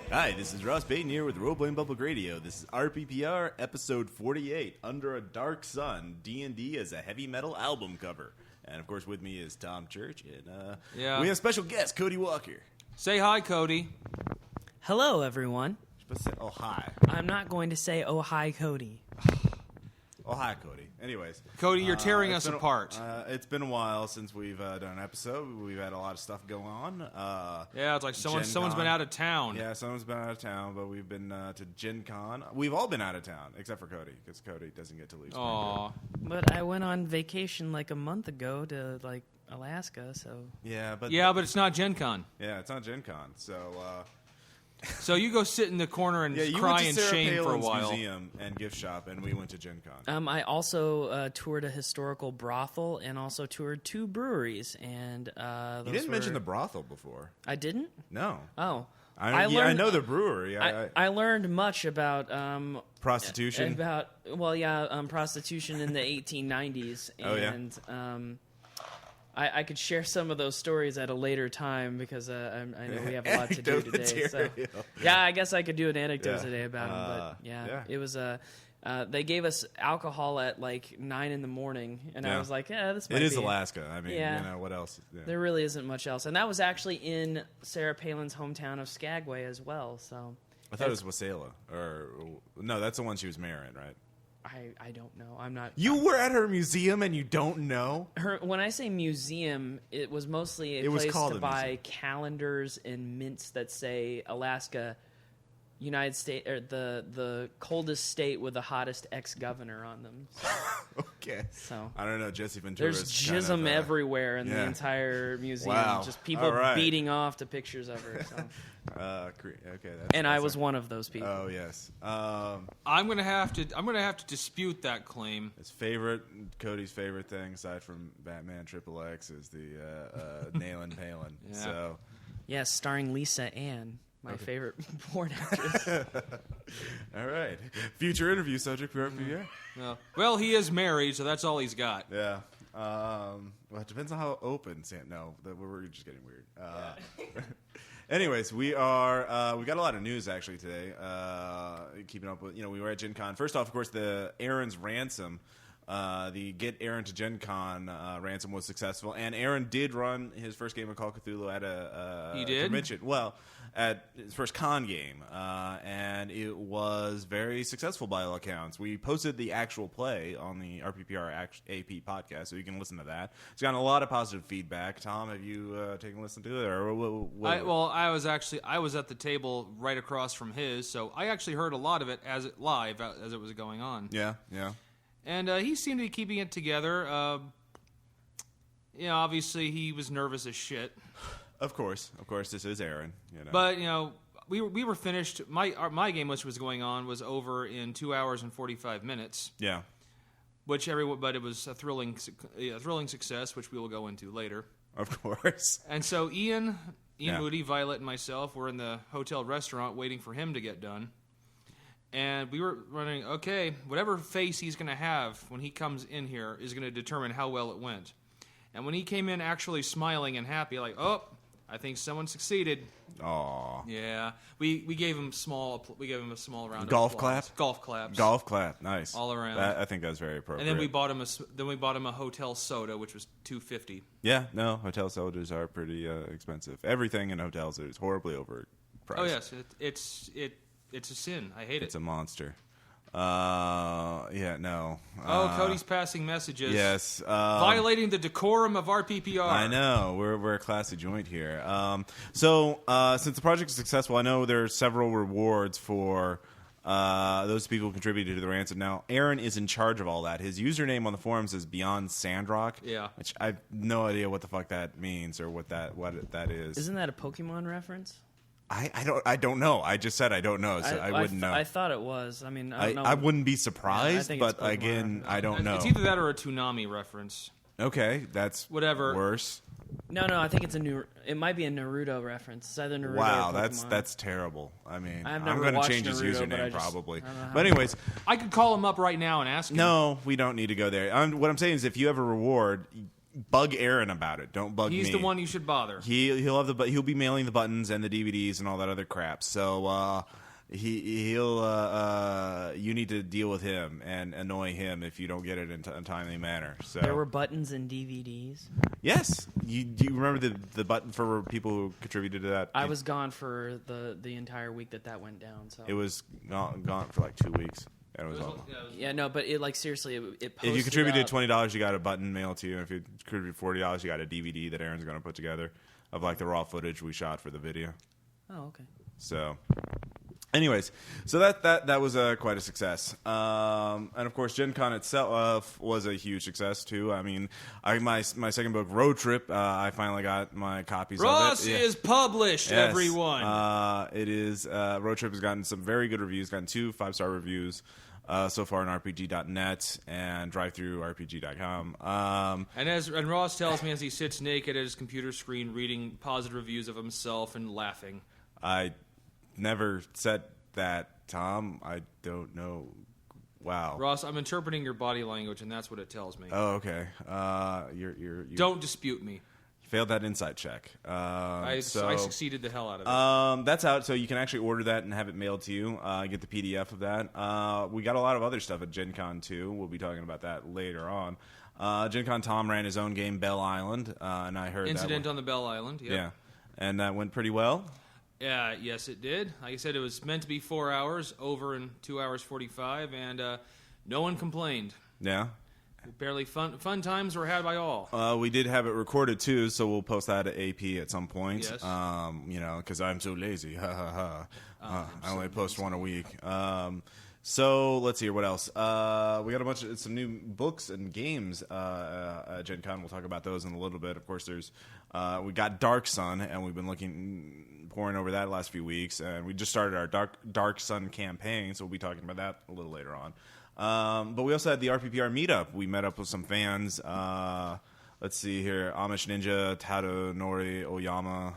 Hi, this is Ross Payton here with Roleplaying Public Radio. This is RPPR, episode 48, Under a Dark Sun, D&D as a heavy metal album cover. And, of course, with me is Tom Church, and we have special guest, Cody Walker. Say hi, Cody. Hello, everyone. You're supposed to say, oh, hi. I'm not going to say, oh, hi, Cody. Oh, hi, Cody. Anyways. Cody, you're tearing us apart. It's been a while since we've done an episode. We've had a lot of stuff going on. Yeah, it's like someone's been out of town. Yeah, someone's been out of town, but we've been to Gencon. We've all been out of town, except for Cody, because Cody doesn't get to leave. Aw. But I went on vacation like a month ago to, like, Alaska, so... Yeah, but it's not Gencon. Yeah, it's not Gencon, so... So you go sit in the corner and cry in shame for a while. Museum and gift shop, and we went to Gen Con. I also toured a historical brothel and also toured 2 breweries. And you didn't mention the brothel before. I didn't? No. Oh. I know the brewery. I learned much about prostitution. Prostitution in the 1890s. And, oh, yeah? I could share some of those stories at a later time because I know we have a lot to do today. So, yeah, I guess I could do an anecdote today about them. But it was they gave us alcohol at like 9 in the morning, and I was like, this might be... It is Alaska. I mean, what else? Yeah. There really isn't much else. And that was actually in Sarah Palin's hometown of Skagway as well. So I thought it was Wasilla. Or no, that's the one she was marrying, right? I don't know. I'm not... You were at her museum and you don't know? When I say museum, it was mostly a place to buy calendars and mints that say Alaska, United States, or the coldest state with the hottest ex-governor on them. So, okay. So I don't know, Jesse Ventura. There's jism everywhere in the entire museum. Wow. Just people beating off to pictures of her. So. Okay. I was one of those people. Oh yes. I'm gonna have to dispute that claim. Cody's favorite thing, aside from Batman Triple X, is the Nailin' Palin. Yeah. So. Yes, starring Lisa Ann. My favorite porn actress. All right. Future interview subject for RPPR. No. Well, he is married, so that's all he's got. Yeah. Well, it depends on how open Sam. No, we're just getting weird. Anyways, we got a lot of news actually today. Keeping up with, we were at Gen Con. First off, of course, the Aaron's ransom. The Get Aaron to Gen Con ransom was successful, and Aaron did run his first game of Call of Cthulhu at a convention. Well, at his first con game, and it was very successful by all accounts. We posted the actual play on the RPPR AP podcast, so you can listen to that. It's gotten a lot of positive feedback. Tom, have you taken a listen to it? Or I was at the table right across from his, so I actually heard a lot of it live as it was going on. Yeah. And he seemed to be keeping it together. Obviously he was nervous as shit. Of course, this is Aaron. But we were finished. My game, which was going on, was over in 2 hours and 45 minutes. Yeah. But it was a thrilling success, which we will go into later. Of course. And so Ian Moody, Violet, and myself were in the hotel restaurant waiting for him to get done. And we were running, okay, whatever face he's going to have when he comes in here is going to determine how well it went. And when he came in actually smiling and happy, like, oh, I think someone succeeded. Aww. Yeah. We gave him a small round of golf applause. clap? Golf clap, nice. All around. I think that's very appropriate. And then we bought him a hotel soda, which was $2.50. Yeah, no, hotel sodas are pretty expensive. Everything in hotels is horribly overpriced. Oh yes, it's a sin. I hate it. It's a monster. No. Cody's passing messages. Yes. Violating the decorum of RPPR. I know. We're a classy joint here. So since the project is successful, I know there are several rewards for those people who contributed to the ransom. Now, Aaron is in charge of all that. His username on the forums is Beyond Sandrock. Yeah. Which I have no idea what the fuck that means or what that is. Isn't that a Pokemon reference? I don't know. I just said I don't know, so I wouldn't know. I thought it was. I mean, I don't know. I wouldn't be surprised, Yeah, but again, I don't know. It's either that or a Toonami reference. Okay, that's whatever. Worse. No, I think it might be a Naruto reference. It's either Naruto wow, or Pokemon. that's terrible. I mean, I'm going to change Naruto, his username probably. But anyways, I could call him up right now and ask him. No, we don't need to go there. What I'm saying is, if you have a reward, bug Aaron about it. Don't bug me. He's the one you should bother. He'll he'll be mailing the buttons and the DVDs and all that other crap. So he'll you need to deal with him and annoy him if you don't get it in a timely manner. So there were buttons and DVDs. Yes, do you remember the button for people who contributed to that? I was gone for the entire week that went down. So it was gone for like 2 weeks. But it seriously, it posted if you contributed up. $20, you got a button mailed to you. If you contributed $40, you got a DVD that Aaron's going to put together of like the raw footage we shot for the video. Oh, okay. So, anyways, so that was quite a success. And of course, Gen Con itself was a huge success too. I mean, my second book, Road Trip, I finally got my copies Ross of it. is published, yes. everyone. It is. Road Trip has gotten some very good reviews, gotten 2 5-star reviews. So far on RPG.net and drivethrurpg.com. And Ross tells me as he sits naked at his computer screen reading positive reviews of himself and laughing. I never said that, Tom. I don't know. Wow. Ross, I'm interpreting your body language, and that's what it tells me. Oh, okay. You're Don't dispute me. Failed that insight check. I succeeded the hell out of it. That's out, so you can actually order that and have it mailed to you. Get the PDF of that. We got a lot of other stuff at Gen Con, too. We'll be talking about that later on. Gen Con, Tom ran his own game, Bell Island, and I heard Incident on the Bell Island, yeah. And that went pretty well? Yeah, yes, it did. Like I said, it was meant to be 4 hours, over in 2 hours 45, and no one complained. Yeah. Barely fun times were had by all. We did have it recorded too, so we'll post that at AP at some point. Yes. Because I'm so lazy. Ha ha ha. I only post one a week. So let's see here. What else? We got some new books and games at Gen Con. We'll talk about those in a little bit. Of course, there's we got Dark Sun, and we've been pouring over that the last few weeks, and we just started our Dark Sun campaign, so we'll be talking about that a little later on. But we also had the RPPR meetup. We met up with some fans. Let's see here. Amish Ninja, Tadanori Oyama.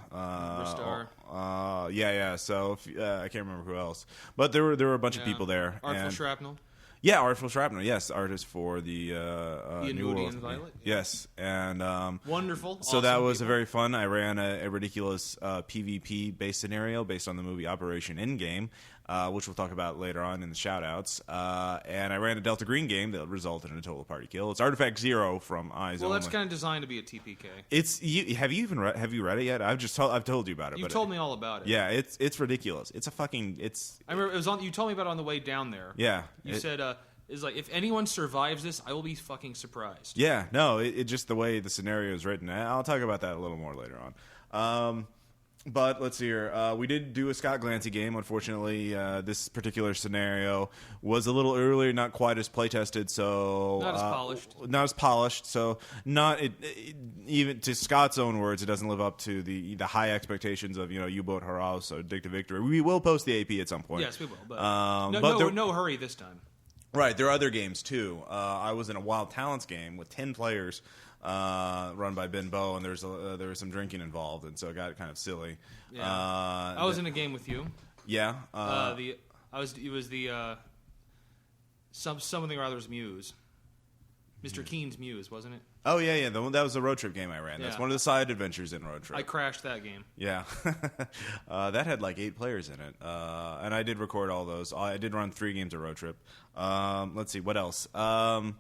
Yeah. So I can't remember who else. But there were a bunch of people there. Artful Shrapnel. Yeah, Artful Shrapnel. Yes, artist for the New World. Violet. Yes, and wonderful. So awesome that was very fun. I ran a ridiculous PvP based scenario based on the movie Operation Endgame, which we'll talk about later on in the shoutouts. And I ran a Delta Green game that resulted in a total party kill. It's Artifact Zero from Eyes Well, Only. that's kind of designed to be a TPK. Have you read it yet? I've told you about it. You told me all about it. Yeah, it's ridiculous. It's a fucking I remember it was on. You told me about it on the way down there. Yeah, you said. Is like, if anyone survives this, I will be fucking surprised. Yeah, no, it just the way the scenario is written. I'll talk about that a little more later on. But let's see here. We did do a Scott Glancy game. Unfortunately, this particular scenario was a little earlier, not quite as play-tested, so... Not as polished. Not as polished, so even to Scott's own words, it doesn't live up to the high expectations of, U-Boat House or Addictive Victory. We will post the AP at some point. Yes, we will. But no hurry this time. Right, there are other games too. I was in a Wild Talents game with 10 players, run by Ben Bow, and there was some drinking involved, and so it got kind of silly. Yeah. I was in a game with you. Yeah. It was something or other's Muse, Mr. Keen's Muse, wasn't it? Oh yeah. That was a road trip game I ran. That's one of the side adventures in Road Trip. I crashed that game. Yeah, that had like 8 players in it, and I did record all those. I did run 3 games of Road Trip. Let's see what else. I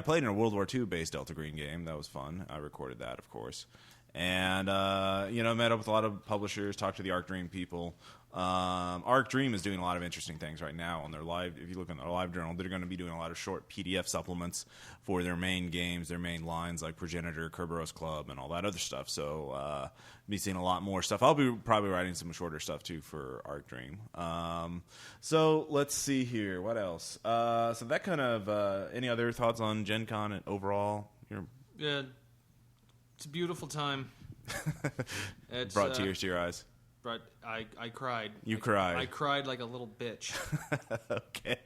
played in a World War II based Delta Green game. That was fun. I recorded that, of course, and met up with a lot of publishers, talked to the Arc Dream people. Arc Dream is doing a lot of interesting things right now on their live. If you look in their live journal, they're going to be doing a lot of short PDF supplements for their main games, their main lines like Progenitor, Kerberos Club, and all that other stuff. So, be seeing a lot more stuff. I'll be probably writing some shorter stuff too for Arc Dream. So let's see here. What else? So that kind of. Any other thoughts on Gen Con and overall? Yeah, it's a beautiful time. Brought tears to your eyes. But I cried. You cried. I cried like a little bitch. Okay.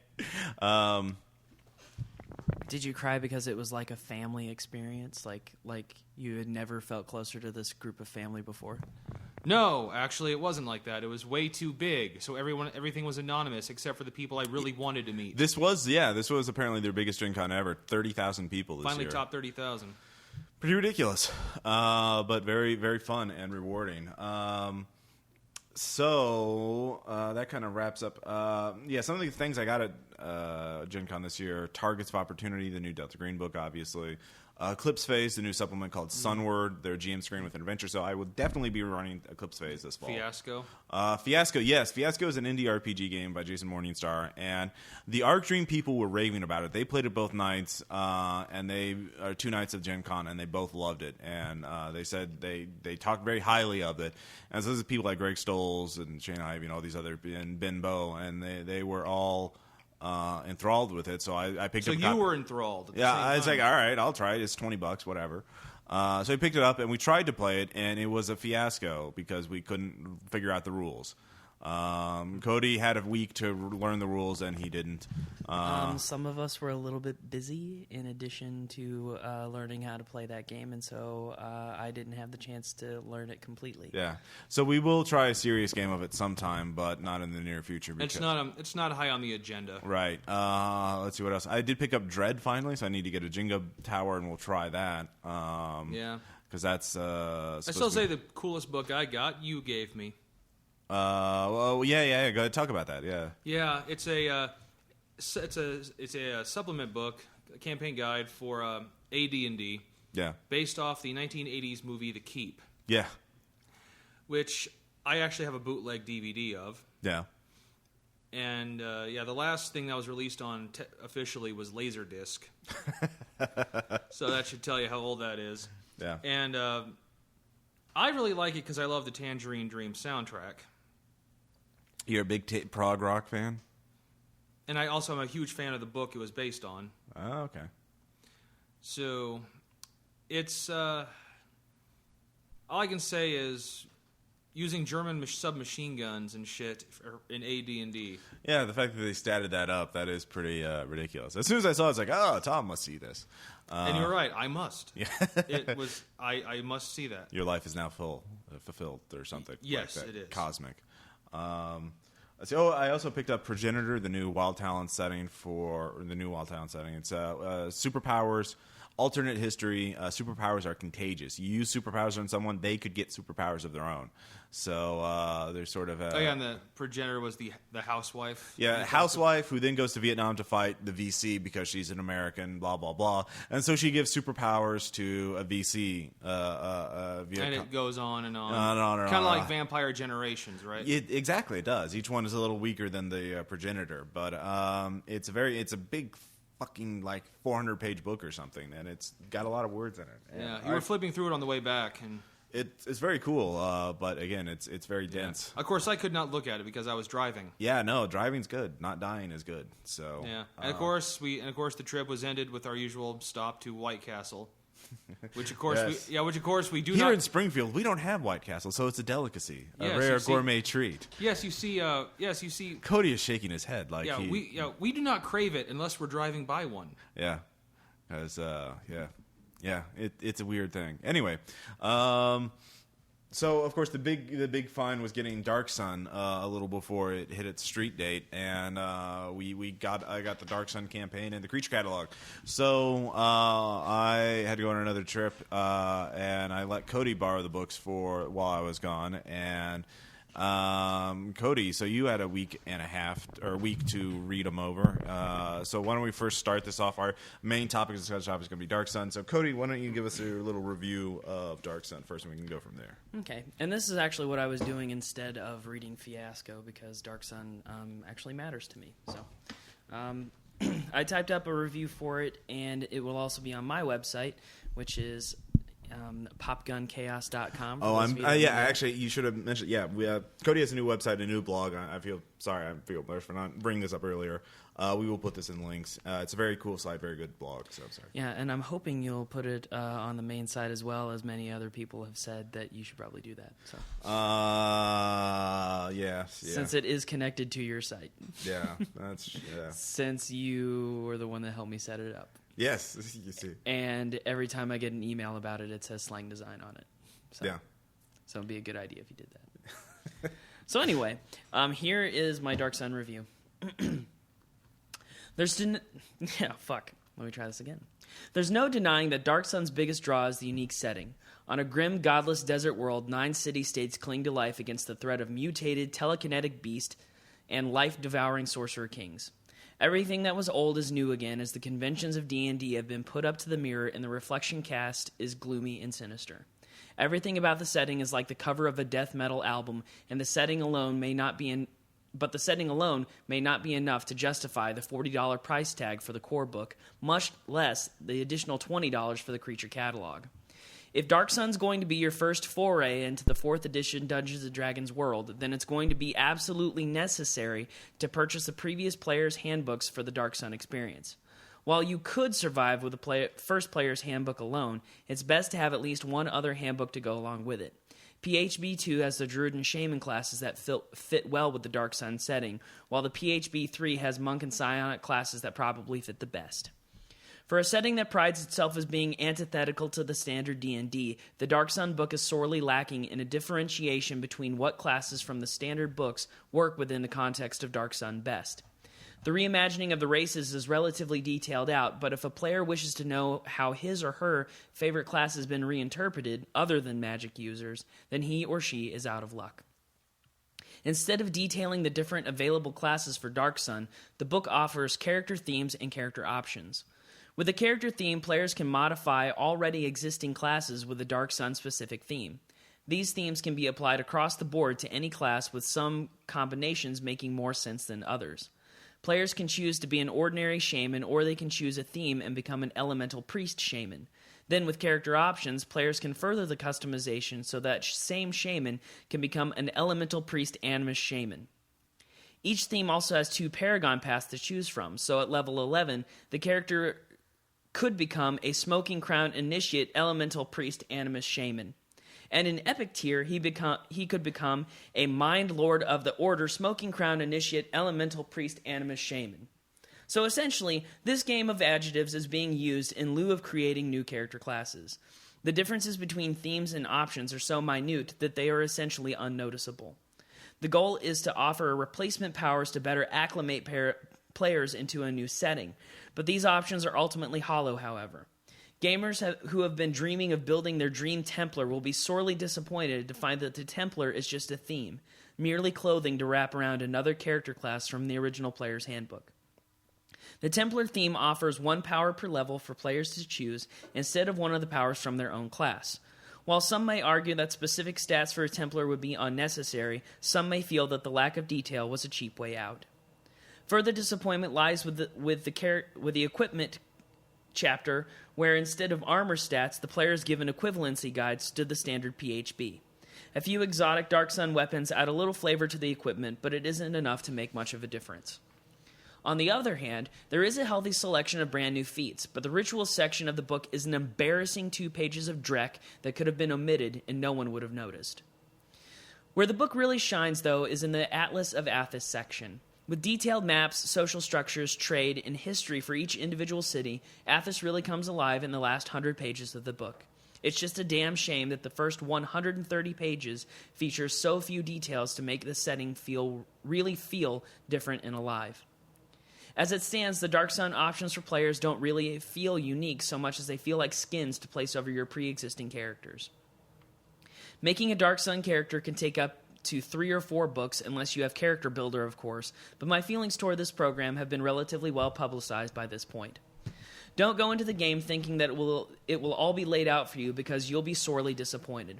Did you cry because it was like a family experience? Like you had never felt closer to this group of family before? No, actually, it wasn't like that. It was way too big, so everything was anonymous except for the people I really wanted to meet. This was apparently their biggest Gencon ever. 30,000 people this Finally year. topped 30,000. Pretty ridiculous, but very, very fun and rewarding. So that kind of wraps up. Some of the things I got at Gen Con this year: Targets of Opportunity, the new Delta Green book, obviously. Eclipse Phase, the new supplement called Sunward, their GM screen with an adventure. So I will definitely be running Eclipse Phase this fall. Fiasco? Fiasco, yes. Fiasco is an indie RPG game by Jason Morningstar. And the Arc Dream people were raving about it. They played it both nights, and they are 2 nights of Gen Con, and they both loved it. And they said they talked very highly of it. And so this is people like Greg Stolz and Shane Ivey and all these other, and Ben Bowe, and they were all enthralled with it, so I picked it up. So you were enthralled. Yeah, I was like, all right, I'll try it. It's $20, whatever. So I picked it up and we tried to play it, and it was a fiasco because we couldn't figure out the rules. Cody had a week to learn the rules, and he didn't. Some of us were a little bit busy in addition to learning how to play that game, and so I didn't have the chance to learn it completely. Yeah, so we will try a serious game of it sometime, but not in the near future. It's not high on the agenda. Right. Let's see what else. I did pick up Dread finally, so I need to get a Jenga tower, and we'll try that. Yeah. Because that's... I still say the coolest book I got, you gave me. Well, yeah. Go ahead, talk about that. Yeah. Yeah, it's a supplement book, a campaign guide for AD&D. Yeah. Based off the 1980s movie The Keep. Yeah. Which I actually have a bootleg DVD of. Yeah. And the last thing that was released on officially was Laserdisc. So that should tell you how old that is. Yeah. And I really like it because I love the Tangerine Dream soundtrack. You're a big prog rock fan? And I also am a huge fan of the book it was based on. Oh, okay. So, it's... all I can say is using German submachine guns and shit in AD&D. Yeah, the fact that they statted that up, that is pretty ridiculous. As soon as I saw it, I was like, oh, Tom must see this. And you're right, I must. Yeah. It was... I must see that. Your life is now fulfilled or something. Yes, like that. it is. Cosmic. I also picked up Progenitor, the new Wild Talent setting It's superpowers, alternate history. Superpowers are contagious. You use superpowers on someone, they could get superpowers of their own. So there's sort of a... and the Progenitor was the housewife. Yeah, housewife who then goes to Vietnam to fight the VC because she's an American, blah, blah, blah. And so she gives superpowers to a VC. And it goes on and on. Kind of like Vampire Generations, right? Exactly, it does. Each one is a little weaker than the Progenitor. But it's a big fucking 400-page book or something, and it's got a lot of words in it. Yeah, you were flipping through it on the way back, and... It's very cool, but again, it's very dense. Yeah. Of course, I could not look at it because I was driving. Yeah, no, driving's good. Not dying is good. So yeah, and of course the trip was ended with our usual stop to White Castle, which of course we do here not... in Springfield. We don't have White Castle, so it's a delicacy, yes, a rare gourmet treat. Yes, you see. Cody is shaking his head like we do not crave it unless we're driving by one. Yeah, because Yeah, it's a weird thing. Anyway, so of course the big find was getting Dark Sun a little before it hit its street date, and I got the Dark Sun campaign and the creature catalog. So I had to go on another trip, and I let Cody borrow the books while I was gone, and. Cody, so you had a week to read them over. So why don't we first start this off? Our main topic of discussion is going to be Dark Sun. So Cody, why don't you give us a little review of Dark Sun first, and we can go from there. Okay, and this is actually what I was doing instead of reading Fiasco because Dark Sun actually matters to me. So I typed up a review for it, and it will also be on my website, which is popgunchaos.com. Actually, you should have mentioned. Yeah, Cody has a new website, a new blog. I feel bad for not bringing this up earlier. We will put this in links. It's a very cool site, very good blog. So I'm sorry. Yeah, and I'm hoping you'll put it on the main site as well, as many other people have said that you should probably do that. So. Yeah. Since it is connected to your site. Yeah, Since you were the one that helped me set it up. Yes, you see. And every time I get an email about it, it says Slang Design on it. So, yeah. So it'd be a good idea if you did that. So anyway, here is my Dark Sun review. Let me try this again. There's no denying that Dark Sun's biggest draw is the unique setting. On a grim, godless desert world, 9 city-states cling to life against the threat of mutated, telekinetic beast and life-devouring sorcerer kings. Everything that was old is new again, as the conventions of D&D have been put up to the mirror and the reflection cast is gloomy and sinister. Everything about the setting is like the cover of a death metal album, and the setting alone may not be enough to justify the $40 price tag for the core book, much less the additional $20 for the creature catalog. If Dark Sun's going to be your first foray into the 4th edition Dungeons & Dragons world, then it's going to be absolutely necessary to purchase the previous player's handbooks for the Dark Sun experience. While you could survive with the first player's handbook alone, it's best to have at least one other handbook to go along with it. PHB 2 has the Druid and Shaman classes that fit well with the Dark Sun setting, while the PHB 3 has Monk and Psionic classes that probably fit the best. For a setting that prides itself as being antithetical to the standard D&D, the Dark Sun book is sorely lacking in a differentiation between what classes from the standard books work within the context of Dark Sun best. The reimagining of the races is relatively detailed out, but if a player wishes to know how his or her favorite class has been reinterpreted, other than magic users, then he or she is out of luck. Instead of detailing the different available classes for Dark Sun, the book offers character themes and character options. With a character theme, players can modify already existing classes with a Dark Sun-specific theme. These themes can be applied across the board to any class, with some combinations making more sense than others. Players can choose to be an ordinary shaman, or they can choose a theme and become an elemental priest shaman. Then, with character options, players can further the customization so that same shaman can become an elemental priest animus shaman. Each theme also has 2 paragon paths to choose from, so at level 11, the character could become a Smoking Crown Initiate Elemental Priest Animus Shaman. And in Epic tier, he could become a Mind Lord of the Order Smoking Crown Initiate Elemental Priest Animus Shaman. So essentially, this game of adjectives is being used in lieu of creating new character classes. The differences between themes and options are so minute that they are essentially unnoticeable. The goal is to offer replacement powers to better acclimate players into a new setting, but these options are ultimately hollow, however. Gamers who have been dreaming of building their dream Templar will be sorely disappointed to find that the Templar is just a theme, merely clothing to wrap around another character class from the original player's handbook. The Templar theme offers 1 power per level for players to choose instead of one of the powers from their own class. While some may argue that specific stats for a Templar would be unnecessary, some may feel that the lack of detail was a cheap way out. Further disappointment lies with the equipment chapter, where instead of armor stats, the player is given equivalency guides to the standard PHB. A few exotic Dark Sun weapons add a little flavor to the equipment, but it isn't enough to make much of a difference. On the other hand, there is a healthy selection of brand new feats, but the rituals section of the book is an embarrassing 2 pages of dreck that could have been omitted and no one would have noticed. Where the book really shines, though, is in the Atlas of Athos section. With detailed maps, social structures, trade, and history for each individual city, Athos really comes alive in the last 100 pages of the book. It's just a damn shame that the first 130 pages features so few details to make the setting really feel different and alive. As it stands, the Dark Sun options for players don't really feel unique so much as they feel like skins to place over your pre-existing characters. Making a Dark Sun character can take up to 3 or 4 books, unless you have Character Builder, of course, but my feelings toward this program have been relatively well publicized by this point. Don't go into the game thinking that it will all be laid out for you, because you'll be sorely disappointed.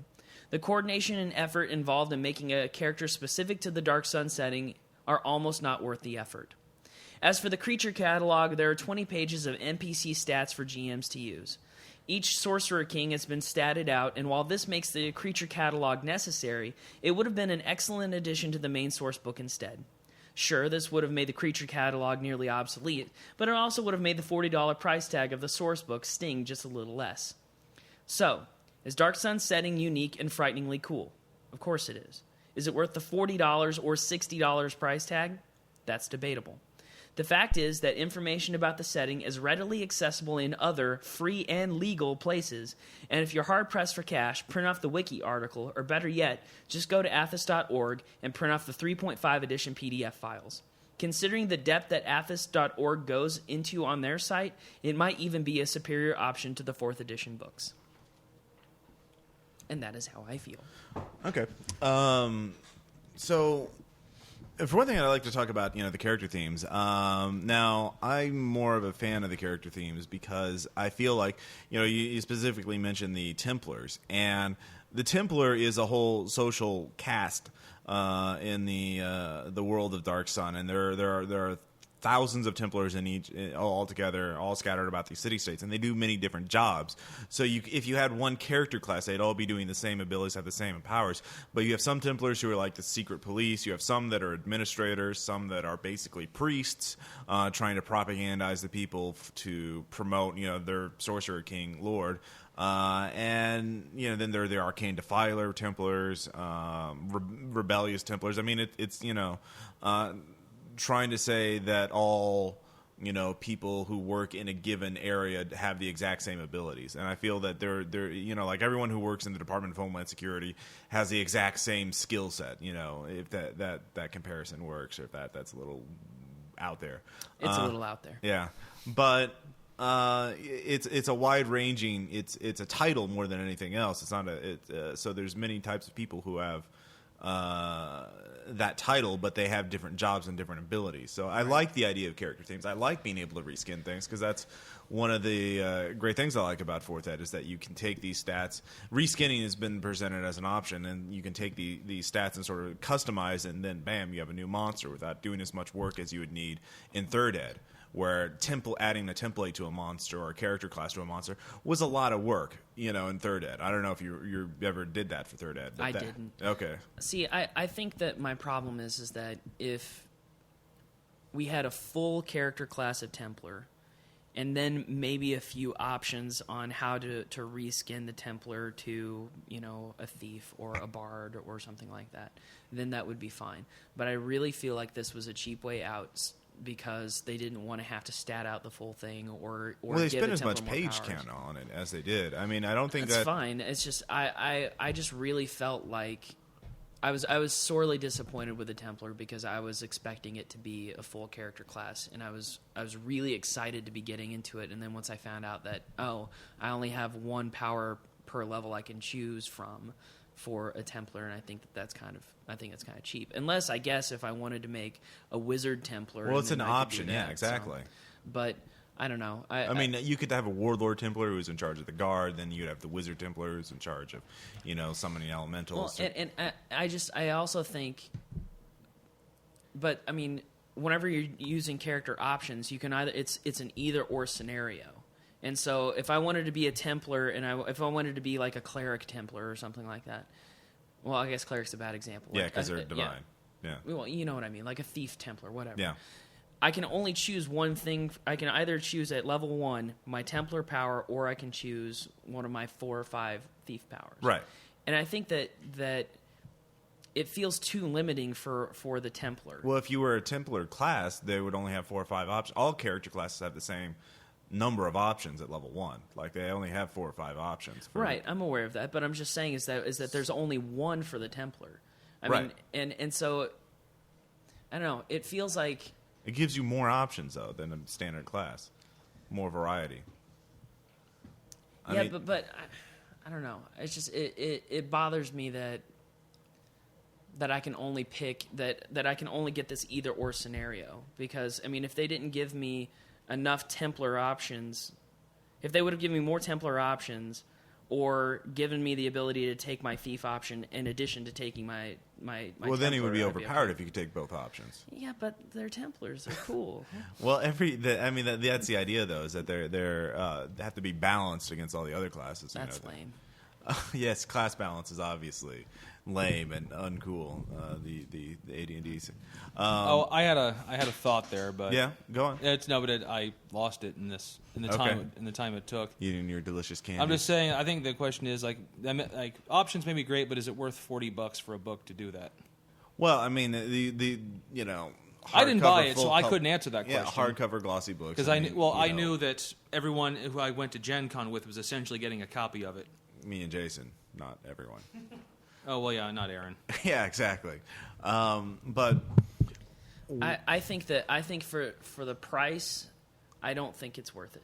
The coordination and effort involved in making a character specific to the Dark Sun setting are almost not worth the effort. As for the creature catalog, there are 20 pages of NPC stats for GMs to use. Each Sorcerer King has been statted out, and while this makes the creature catalog necessary, it would have been an excellent addition to the main source book instead. Sure, this would have made the creature catalog nearly obsolete, but it also would have made the $40 price tag of the source book sting just a little less. So, is Dark Sun's setting unique and frighteningly cool? Of course it is. Is it worth the $40 or $60 price tag? That's debatable. The fact is that information about the setting is readily accessible in other free and legal places, and if you're hard-pressed for cash, print off the wiki article, or better yet, just go to athos.org and print off the 3.5 edition PDF files. Considering the depth that athos.org goes into on their site, it might even be a superior option to the 4th edition books. And that is how I feel. Okay. So... For one thing, I'd like to talk about, the character themes. Now, I'm more of a fan of the character themes because I feel like, you specifically mentioned the Templars, and the Templar is a whole social caste in the world of Dark Sun, and there are thousands of Templars in each, all together, all scattered about these city-states, and they do many different jobs. So if you had one character class, they'd all be doing the same abilities, have the same powers. But you have some Templars who are like the secret police. You have some that are administrators, some that are basically priests, trying to propagandize the people to promote, their Sorcerer King Lord. And then there are the Arcane Defiler Templars, rebellious Templars. I mean, it's trying to say that all people who work in a given area have the exact same abilities, and I feel that they're like everyone who works in the Department of Homeland Security has the exact same skill set. If that comparison works, or if that's a little out there. It's a little out there. Yeah, but it's a wide ranging. It's a title more than anything else. It's not so there's many types of people who have that title, but they have different jobs and different abilities. So I like the idea of character themes. I like being able to reskin things because that's one of the great things I like about 4th Ed is that you can take these stats. Reskinning has been presented as an option, and you can take these stats and sort of customize, and then bam, you have a new monster without doing as much work as you would need in 3rd Ed, where adding a template to a monster or a character class to a monster was a lot of work, in 3rd Ed. I don't know if you ever did that for 3rd Ed. I didn't. Okay. See, I think that my problem is that if we had a full character class of Templar, and then maybe a few options on how to reskin the Templar to, a thief or a bard or something like that, then that would be fine. But I really feel like this was a cheap way out, because they didn't want to have to stat out the full thing or they give spent the as much Templar page powers. count on it as they did. I mean, I don't think that's fine. It's just I just really felt like I was sorely disappointed with the Templar because I was expecting it to be a full character class, and I was really excited to be getting into it. And then once I found out that I only have one power per level I can choose from for a Templar, and I think that's kind of cheap. Unless, I guess, if I wanted to make a Wizard Templar. Well, it's an option, yeah, exactly. So, but I don't know. I mean, you could have a Warlord Templar who's in charge of the guard, then you'd have the Wizard Templar who's in charge of, summoning elementals. Well, and I also think, but I mean, whenever you're using character options, you can it's an either or scenario. And so if I wanted to be a Templar and if I wanted to be like a Cleric Templar or something like that, well, I guess Cleric's a bad example. Yeah, because they're divine. Yeah. Well, you know what I mean, like a Thief Templar, whatever. Yeah. I can only choose one thing. I can either choose at level 1 my Templar power, or I can choose one of my 4 or 5 Thief powers. Right. And I think that it feels too limiting for the Templar. Well, if you were a Templar class, they would only have 4 or 5 options. All character classes have the same number of options at level 1. Like, they only have 4 or 5 options. Right, I'm aware of that, but I'm just saying is that there's only one for the Templar. I mean, and so I don't know. It feels like it gives you more options though than a standard class, more variety. But I don't know. It's just it bothers me that I can only pick that I can only get this either or scenario, because I mean, if they didn't give me enough Templar options, if they would have given me more Templar options, or given me the ability to take my thief option in addition to taking my well, then he would be Templar, overpowered if you could take both options. Yeah, but they're Templars. They're cool. Well, that's the idea, though, is that they have to be balanced against all the other classes. That's lame. Yes, class balance is obviously lame and uncool. The AD&Ds. I had a thought there, but yeah, go on. I lost it in the time it took. Eating your delicious candy. I'm just saying. I think the question is like options may be great, but is it worth $40 for a book to do that? Well, I mean the I didn't buy it, so I couldn't answer that question. Yeah, hardcover glossy books. Because I knew that everyone who I went to Gencon with was essentially getting a copy of it. Me and Jason, not everyone. Oh well, yeah, not Aaron. Yeah, exactly. But I think for the price, I don't think it's worth it.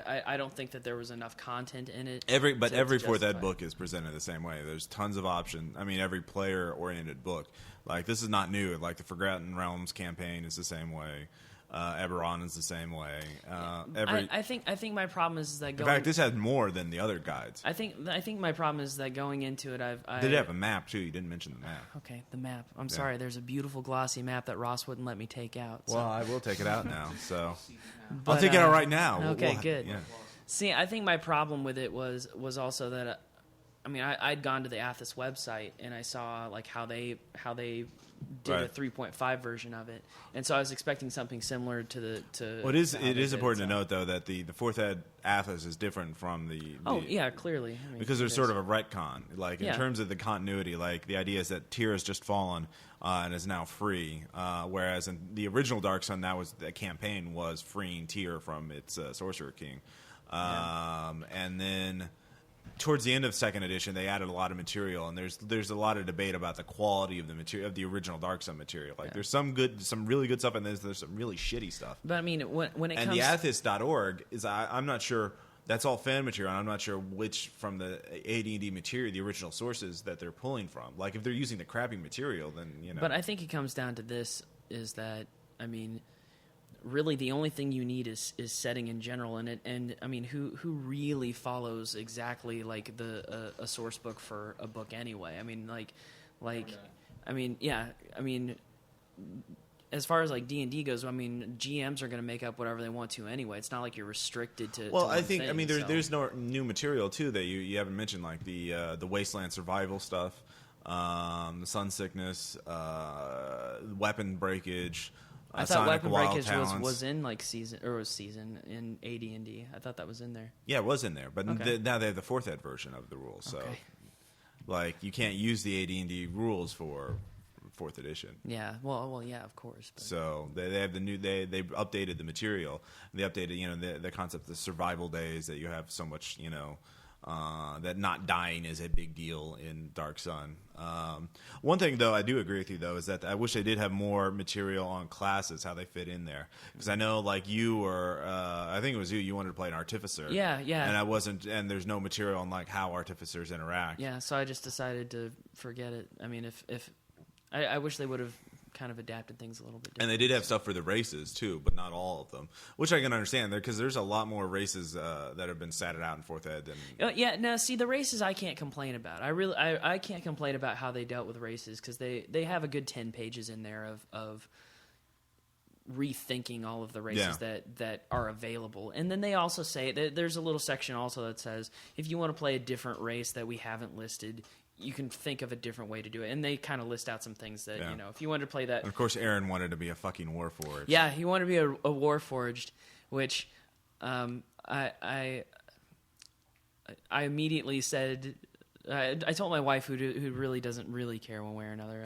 I don't think that there was enough content in it. Every 4th Ed book is presented the same way. There's tons of options. I mean, every player-oriented book. Like, this is not new. Like, the Forgotten Realms campaign is the same way. Eberron is the same way. I think my problem is that in fact, this has more than the other guides. I think my problem is that going into it, I did have a map too. You didn't mention the map. Okay, the map. I'm sorry. There's a beautiful glossy map that Ross wouldn't let me take out. So. Well, I will take it out now. So I'll take it out right now. Okay, good. Yeah. See, I think my problem with it was also that, I'd gone to the Athos website and I saw like how they did a 3.5 version of it, and so I was expecting something similar to. Well, it is important to note though that the 4th Ed Athos is different from the. Oh yeah, clearly. Because there's sort of a retcon, like in terms of the continuity. Like the idea is that Tyr has just fallen and is now free, whereas in the original Dark Sun, the campaign was freeing Tyr from its Sorcerer King, and then. Towards the end of 2nd edition, they added a lot of material, and there's a lot of debate about the quality of the material of the original Dark Sun material. Like there's some really good stuff, and there's some really shitty stuff. But I mean, when it comes the Athos.org is I'm not sure that's all fan material. I'm not sure which from the AD&D material, the original sources that they're pulling from. Like if they're using the crappy material, then But I think it comes down to this: is that really the only thing you need is setting in general, and who really follows exactly like a source book for a book anyway? As far as like D&D goes, GMs are going to make up whatever they want to anyway. It's not like you're restricted to. Well, to I think thing, there's no new material too that you haven't mentioned, like the Wasteland survival stuff, the sun sickness, weapon breakage. I thought weapon breakage was in season in AD&D. I thought that was in there. Yeah, it was in there, but now they have the 4th Ed version of the rules. So, like, you can't use the AD&D rules for 4th edition. Yeah, well, yeah, of course. But. So they have the new they updated the material. They updated the concept of survival days, that you have so much that not dying is a big deal in Dark Sun. One thing, though, I do agree with you, though, is that I wish they did have more material on classes, how they fit in there. Because I know, like, you or I think it was you wanted to play an Artificer. Yeah. And I wasn't, and there's no material on, like, how Artificers interact. Yeah, so I just decided to forget it. I mean, if I wish they would have kind of adapted things a little bit different. And they did have stuff for the races too, but not all of them, which I can understand there, because there's a lot more races that have been statted out in 4th Ed. Now see, the races I can't complain about. I can't complain about how they dealt with races, because they have a good 10 pages in there of rethinking all of the races that are available. And then they also say there's a little section also that says if you want to play a different race that we haven't listed, you can think of a different way to do it. And they kind of list out some things that, if you wanted to play that... And of course, Aaron wanted to be a fucking Warforged. Yeah, he wanted to be a Warforged, which I immediately said... I told my wife, who really doesn't really care one way or another.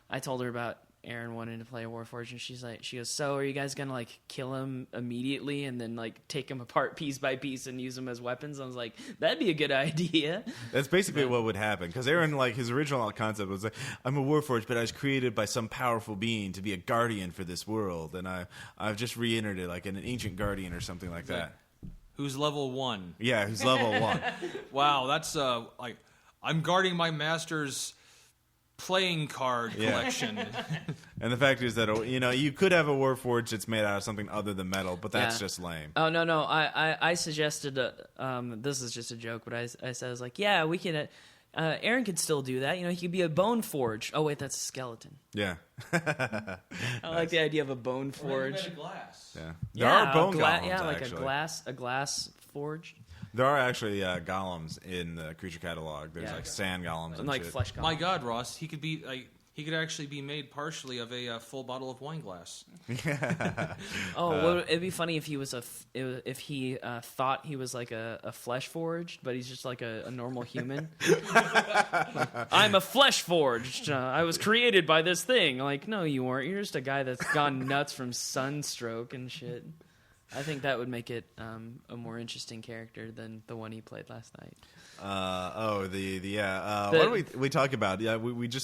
I told her about Aaron wanting to play a Warforged, and she goes, so are you guys going to, like, kill him immediately and then, like, take him apart piece by piece and use them as weapons? I was like, that'd be a good idea. That's basically what would happen, because Aaron, like, his original concept was like, I'm a Warforged, but I was created by some powerful being to be a guardian for this world, and I've just re-entered it, like an ancient guardian or something like that. Who's level 1? Yeah, who's level 1. Wow, that's, like, I'm guarding my master's playing card collection. And the fact is that you could have a Warforged that's made out of something other than metal, but that's just lame. Oh no! I suggested this is just a joke, but I said I was like, yeah, we can. Aaron could still do that. He could be a bone forge. Oh wait, that's a skeleton. Yeah. I like the idea of a bone forge. Or glass. Yeah. There are bone golems. Yeah, like actually. a glass forge. There are actually golems in the creature catalog. There's like sand golems and like shit. flesh golems. My God, Ross, he could actually be made partially of a full bottle of wine glass. Well, it'd be funny if he was if he thought he was like a flesh forged, but he's just like a normal human. I'm a flesh forged. I was created by this thing. Like, no, you weren't. You're just a guy that's gone nuts from sunstroke and shit. I think that would make it a more interesting character than the one he played last night. What do we talk about? Yeah,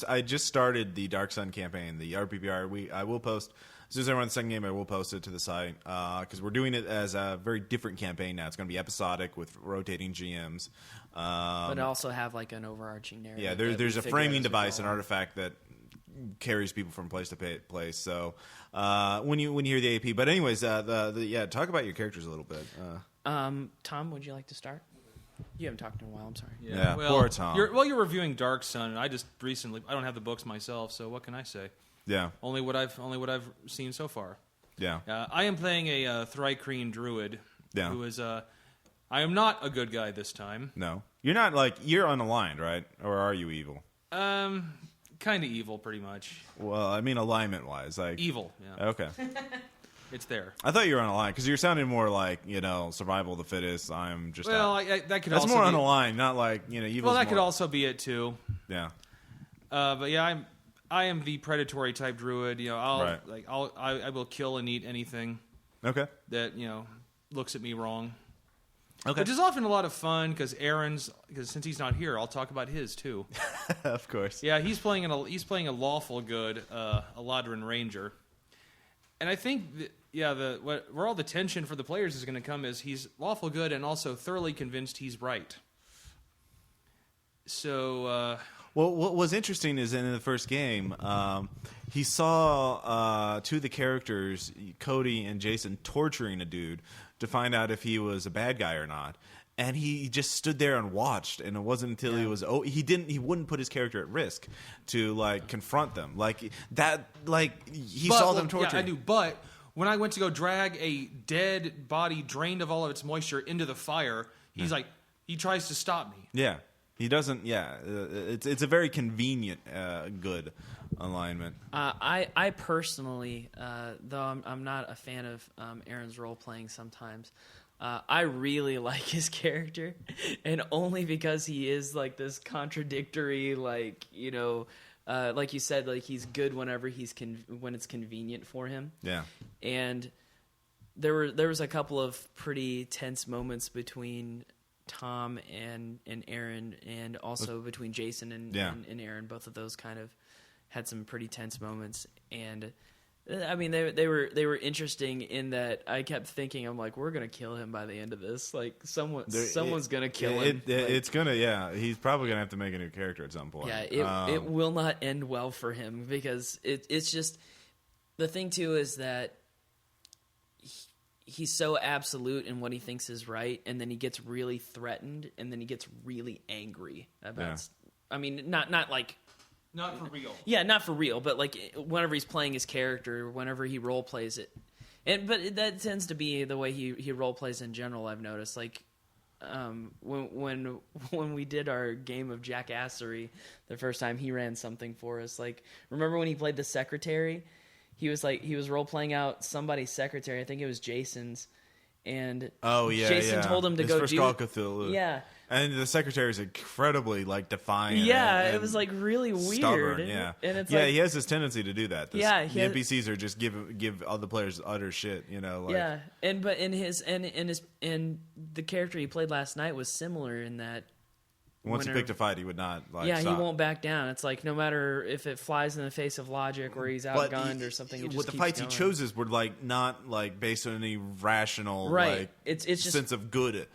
I just started the Dark Sun campaign, the RPPR. I will post as soon as I run the second game. I will post it to the site because we're doing it as a very different campaign now. It's going to be episodic with rotating GMs, but also have like an overarching narrative. Yeah, there's a framing device, an artifact that carries people from place to place. So when you hear the AP, but anyways, talk about your characters a little bit. Tom, would you like to start? You haven't talked in a while. I'm sorry. Yeah, poor Tom. You're reviewing Dark Sun, and I don't have the books myself, so what can I say? Yeah, only what I've seen so far. Yeah, I am playing a Thri-Kreen druid. Yeah, who is I am not a good guy this time. No, you're not. Like, you're unaligned, right? Or are you evil? Kind of evil, pretty much. Well, I mean, alignment-wise, like evil. Yeah. Okay. It's there. I thought you were unaligned because you're sounding more like survival of the fittest. I'm just that could that's also more be unaligned, not like evil. Well, that could also be it too. Yeah. But yeah, I am the predatory type druid. I will kill and eat anything. Okay. That looks at me wrong. Okay. Which is often a lot of fun because since he's not here, I'll talk about his too. Of course. Yeah, he's playing a lawful good Eladrin Ranger, and I think where all the tension for the players is going to come is he's lawful good and also thoroughly convinced he's right. So. Well, what was interesting is in the first game, he saw two of the characters, Cody and Jason, torturing a dude to find out if he was a bad guy or not. And he just stood there and watched, and it wasn't until he wouldn't put his character at risk to confront them. He saw them torturing. Yeah, I do. But when I went to go drag a dead body drained of all of its moisture into the fire, he tries to stop me. Yeah. He doesn't. Yeah, it's a very convenient, good alignment. I personally, though I'm not a fan of Aaron's role playing sometimes, I really like his character, and only because he is like this contradictory, like you said, like he's good whenever when it's convenient for him. Yeah, and there was a couple of pretty tense moments between Tom and Aaron, and also between Jason and Aaron. Both of those kind of had some pretty tense moments, and I mean they were interesting in that I kept thinking, I'm like, we're gonna kill him by the end of this. Like someone's gonna kill him. It's gonna he's probably gonna have to make a new character at some point. Yeah, it will not end well for him because it's just the thing too is that he's so absolute in what he thinks is right, and then he gets really threatened, and then he gets really angry about. Yeah. I mean, not like. Not for real. Yeah, not for real, but like whenever he's playing his character, whenever he role plays it, but that tends to be the way he role plays in general. I've noticed, like when we did our game of Jackassery, the first time he ran something for us. Like, remember when he played the secretary? He was role playing out somebody's secretary. I think it was Jason's, and Jason told him to go do Call Cthulhu. Yeah. And the secretary is incredibly defiant. Yeah, and it was really weird. Stubborn, yeah. And it's he has this tendency to do that. The NPCs are just give all the players utter shit. Yeah, but the character he played last night was similar in that. Once he picked a fight, he would not stop. He won't back down. It's like no matter if it flies in the face of logic or he's outgunned or something. He just the fights going. He chose were not based on any rational it's just sense of good.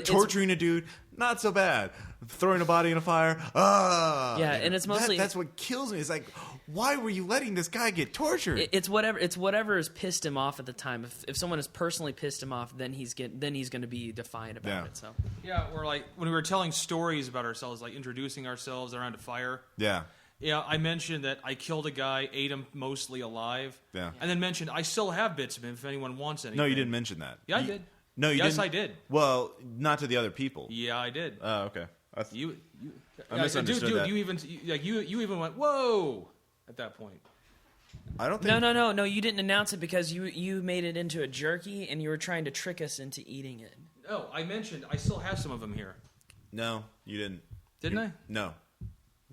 Torturing a dude, not so bad. Throwing a body in a fire, yeah, and it's mostly that's what kills me. It's like, why were you letting this guy get tortured? It's whatever has pissed him off at the time. If someone has personally pissed him off, then he's going to be defiant about it. So yeah, we're like when we were telling stories about ourselves, like introducing ourselves around a fire. Yeah. Yeah, I mentioned that I killed a guy, ate him mostly alive. Yeah. And then mentioned I still have bits of him if anyone wants anything. No, you didn't mention that. Yeah, I did. No, you didn't. Yes, I did. Well, not to the other people. Yeah, I did. Oh, okay. I misunderstood dude, that. You even went whoa at that point. I don't think. No. You didn't announce it because you made it into a jerky and you were trying to trick us into eating it. No, I mentioned I still have some of them here. No, you didn't. Didn't I? No.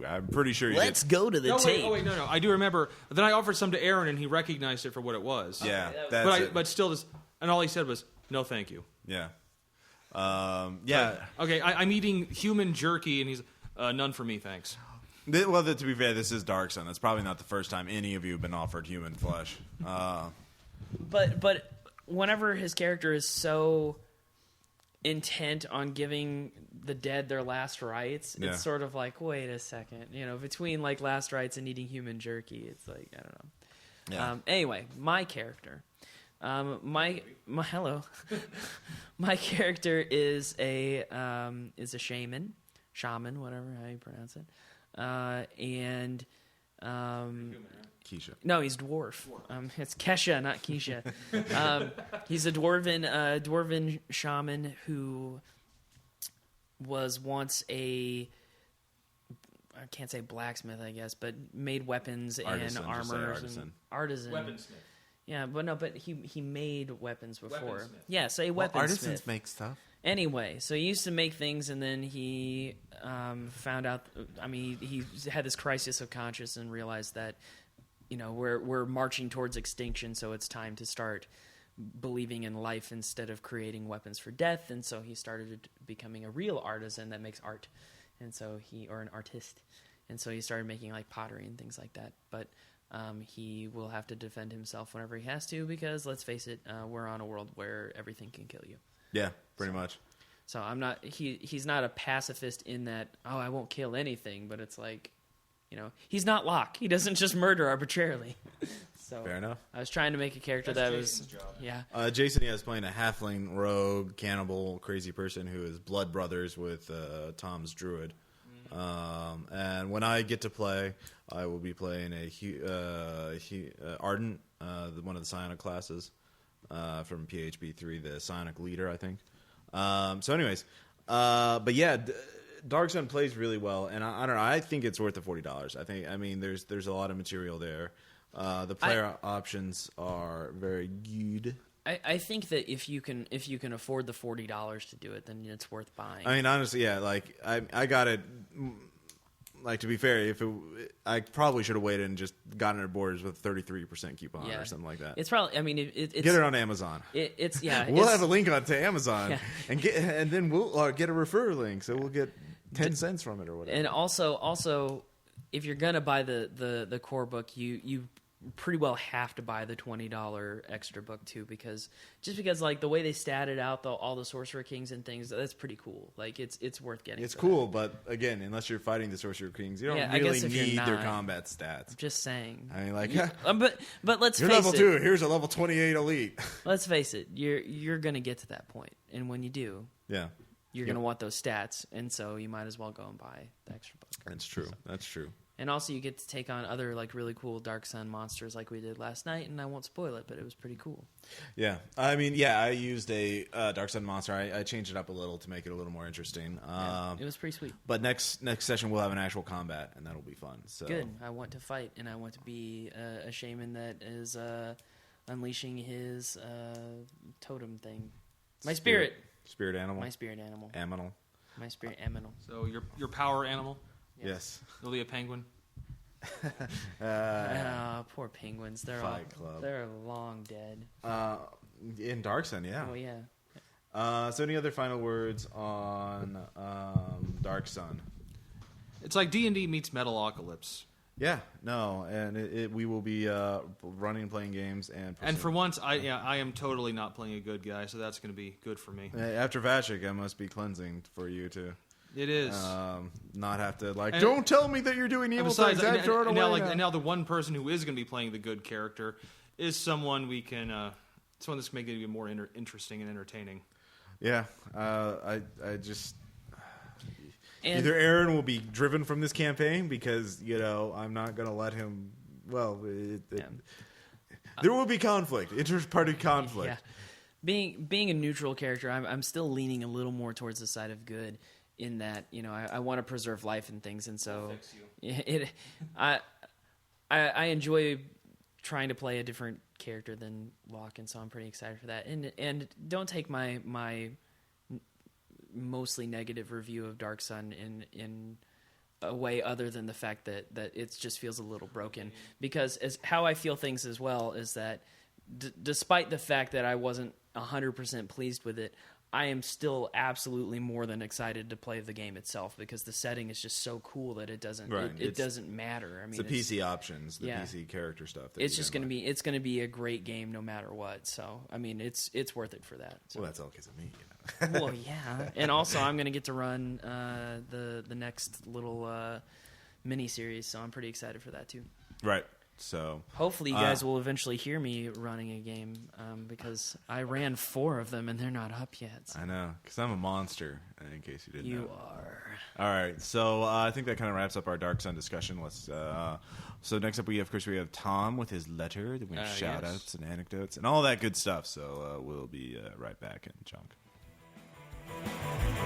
I'm pretty sure you Let's did. go to the tape. No. I do remember. Then I offered some to Aaron, and he recognized it for what it was. Yeah, but still, and all he said was, "No, thank you." Yeah. Yeah. Okay, I'm eating human jerky, and he's none for me, thanks. Well, to be fair, this is Dark Sun. That's probably not the first time any of you have been offered human flesh. But whenever his character is so intent on giving the dead their last rites, it's sort of like, wait a second, between like last rites and eating human jerky, it's like, I don't know. Yeah. Anyway, my character, my character is a shaman, whatever how you pronounce it, and Keisha. no, he's dwarf. It's Kesha, not Keisha. He's a dwarven shaman who was once I can't say blacksmith, I guess, but made weapons and armor. Artisan. Weaponsmith. Yeah, but he made weapons before. Weaponsmith. Yeah, so a weaponsmith. Artisans make stuff. Anyway, so he used to make things, and then he found out. I mean, he had this crisis of conscience and realized that, we're marching towards extinction, so it's time to start believing in life instead of creating weapons for death. And so he started becoming a real artisan that makes art, and so or an artist, and so he started making like pottery and things like that. But he will have to defend himself whenever he has to, because let's face it, we're on a world where everything can kill you. Yeah, pretty much. So I'm not. He's not a pacifist in that. Oh, I won't kill anything. But it's like, he's not Locke. He doesn't just murder arbitrarily. So fair enough. I was trying to make a character That's that Jason's was. job. Yeah. Jason is playing a halfling rogue cannibal crazy person who is blood brothers with Tom's druid. And when I get to play, I will be playing Ardent, one of the psionic classes from PHB 3, the psionic leader, I think. So anyways, but yeah, Dark Sun plays really well, and I don't know, I think it's worth the $40. I mean there's a lot of material there. The player options are very good. I think that if you can afford the $40 to do it, then it's worth buying. I mean, honestly, yeah. Like I got it. Like, to be fair, I probably should have waited and just gotten it Borders with 33% coupon or something like that. It's probably. I mean, it's get it on Amazon. It's we'll have a link to Amazon and then we'll get a referral link, so we'll get 10 cents from it or whatever. And also, if you're gonna buy the core book, you pretty well have to buy the $20 extra book too, because like the way they statted out all the Sorcerer Kings and things, that's pretty cool. Like it's worth getting. It's cool, but again, unless you're fighting the Sorcerer Kings, you don't really need their combat stats. I'm just saying. I mean, like, but let's you're face level 2. Here's a level 28 elite. Let's face it. You're gonna get to that point, and when you do, you're gonna want those stats, and so you might as well go and buy the extra book. That's true. That's true. And also, you get to take on other like really cool Dark Sun monsters, like we did last night. And I won't spoil it, but it was pretty cool. Yeah, I mean, I used a Dark Sun monster. I changed it up a little to make it a little more interesting. It was pretty sweet. But next session we'll have an actual combat, and that'll be fun. So good. I want to fight, and I want to be a shaman that is unleashing his totem thing. My spirit animal. My spirit animal. Aminal. My spirit aminal. So your power animal. Yes. You'll be a penguin. Poor penguins. They're long dead. In Dark Sun, yeah. Oh yeah. So any other final words on Dark Sun? It's like D&D meets Metalocalypse. Yeah, no, and we will be running and playing games. And for once, I am totally not playing a good guy, so that's going to be good for me. After Vashik, I must be cleansing for you too. It is. Not have to don't tell me that you're doing evil things. Now the one person who is going to be playing the good character is someone we can, someone that's making it even more interesting and entertaining. Yeah, I just. Either Aaron will be driven from this campaign because, I'm not going to let him... Well, there will be conflict, inter-party conflict. Yeah. Being a neutral character, I'm still leaning a little more towards the side of good in that, I want to preserve life and things, and so... I enjoy trying to play a different character than Locke, and so I'm pretty excited for that. And don't take my mostly negative review of Dark Sun in a way other than the fact that it just feels a little broken, because as how I feel things as well is that despite the fact that I wasn't 100% pleased with it, I am still absolutely more than excited to play the game itself, because the setting is just so cool that it doesn't it doesn't matter. I mean, it's the PC options, the PC character stuff. It's just going to be a great game no matter what. So I mean, it's worth it for that. So. Well, that's all because of me. Well, yeah, and also I'm going to get to run the next little mini series, so I'm pretty excited for that too. Right. So hopefully you guys will eventually hear me running a game, because I ran 4 of them and they're not up yet. So. I know, because I'm a monster, in case you didn't know. You are. All right, so I think that kind of wraps up our Dark Sun discussion. So next up we have Tom with his letter. Then we have shout-outs and anecdotes and all that good stuff. So we'll be right back in chunk.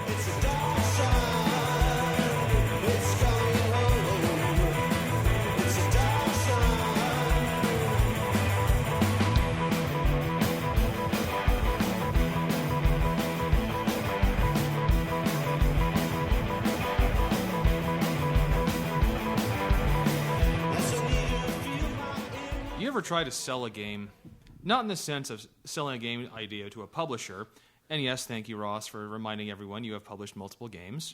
It's a dark sun. It's coming home. It's a dark sun. You ever try to sell a game? Not in the sense of selling a game idea to a publisher. And yes, thank you, Ross, for reminding everyone you have published multiple games.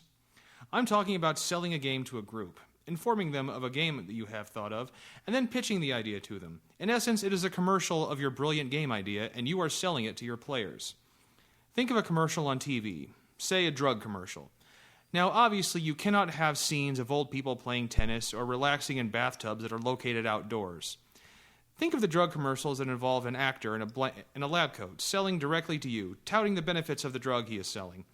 I'm talking about selling a game to a group, informing them of a game that you have thought of, and then pitching the idea to them. In essence, it is a commercial of your brilliant game idea, and you are selling it to your players. Think of a commercial on TV, say a drug commercial. Now, obviously, you cannot have scenes of old people playing tennis or relaxing in bathtubs that are located outdoors. Think of the drug commercials that involve an actor in a lab coat selling directly to you, touting the benefits of the drug he is selling.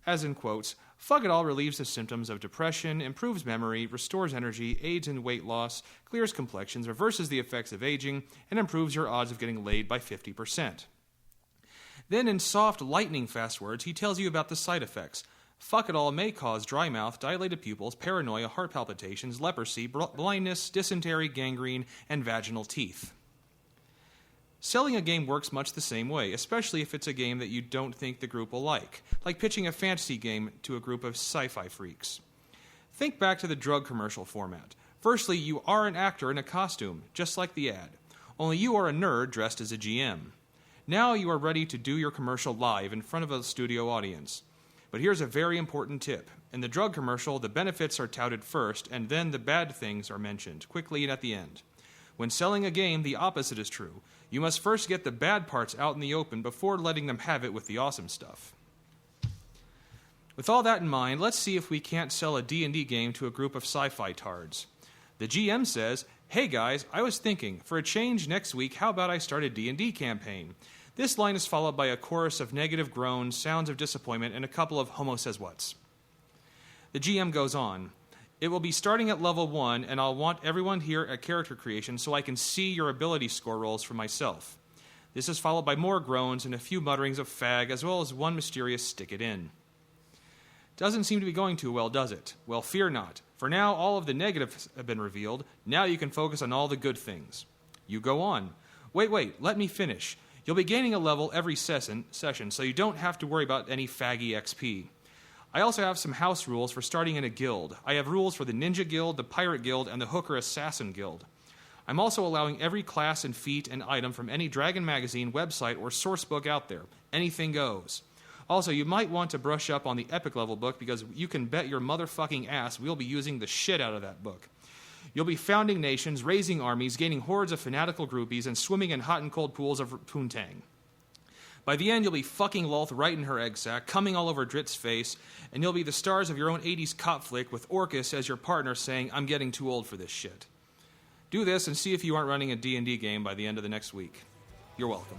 As in quotes, Fuck It All relieves the symptoms of depression, improves memory, restores energy, aids in weight loss, clears complexions, reverses the effects of aging, and improves your odds of getting laid by 50%. Then in soft, lightning fast words, he tells you about the side effects. Fuck It All may cause dry mouth, dilated pupils, paranoia, heart palpitations, leprosy, blindness, dysentery, gangrene, and vaginal teeth. Selling a game works much the same way, especially if it's a game that you don't think the group will like pitching a fantasy game to a group of sci-fi freaks. Think back to the drug commercial format. Firstly, you are an actor in a costume, just like the ad. Only you are a nerd dressed as a GM. Now you are ready to do your commercial live in front of a studio audience. But here's a very important tip. In the drug commercial, the benefits are touted first, and then the bad things are mentioned, quickly and at the end. When selling a game, the opposite is true. You must first get the bad parts out in the open before letting them have it with the awesome stuff. With all that in mind, let's see if we can't sell a D&D game to a group of sci-fi tards. The GM says, "Hey guys, I was thinking, for a change next week, how about I start a D&D campaign?" This line is followed by a chorus of negative groans, sounds of disappointment, and a couple of homo says whats. The GM goes on, "It will be starting at level 1, and I'll want everyone here at character creation so I can see your ability score rolls for myself." This is followed by more groans and a few mutterings of fag, as well as one mysterious stick it in. Doesn't seem to be going too well, does it? Well, fear not. For now, all of the negatives have been revealed. Now you can focus on all the good things. You go on. Wait, let me finish. You'll be gaining a level every session, so you don't have to worry about any faggy XP. I also have some house rules for starting in a guild. I have rules for the Ninja Guild, the Pirate Guild, and the Hooker Assassin Guild. I'm also allowing every class and feat and item from any Dragon Magazine website or source book out there. Anything goes. Also, you might want to brush up on the epic level book because you can bet your motherfucking ass we'll be using the shit out of that book. You'll be founding nations, raising armies, gaining hordes of fanatical groupies, and swimming in hot and cold pools of poontang. By the end, you'll be fucking Lolth right in her egg sack, coming all over Drit's face, and you'll be the stars of your own 80s cop flick with Orcus as your partner saying, I'm getting too old for this shit. Do this and see if you aren't running a D&D game by the end of the next week. You're welcome.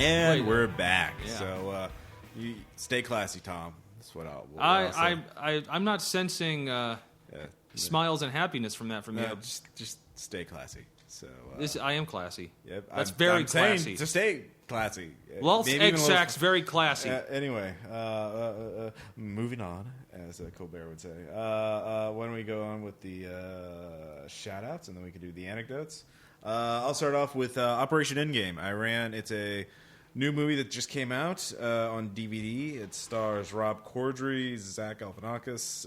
And we're back. Yeah. So you stay classy, Tom. That's what I'm not sensing smiles and happiness from that from you. Just stay classy. So I am classy. Yep, that's very classy. Saying to stay classy. Lolth's egg sack's very classy. Anyway, moving on, as Colbert would say. Why don't we go on with the shout-outs, and then we can do the anecdotes. I'll start off with Operation Endgame. It's a new movie that just came out on DVD. It stars Rob Corddry, Zach Galifianakis,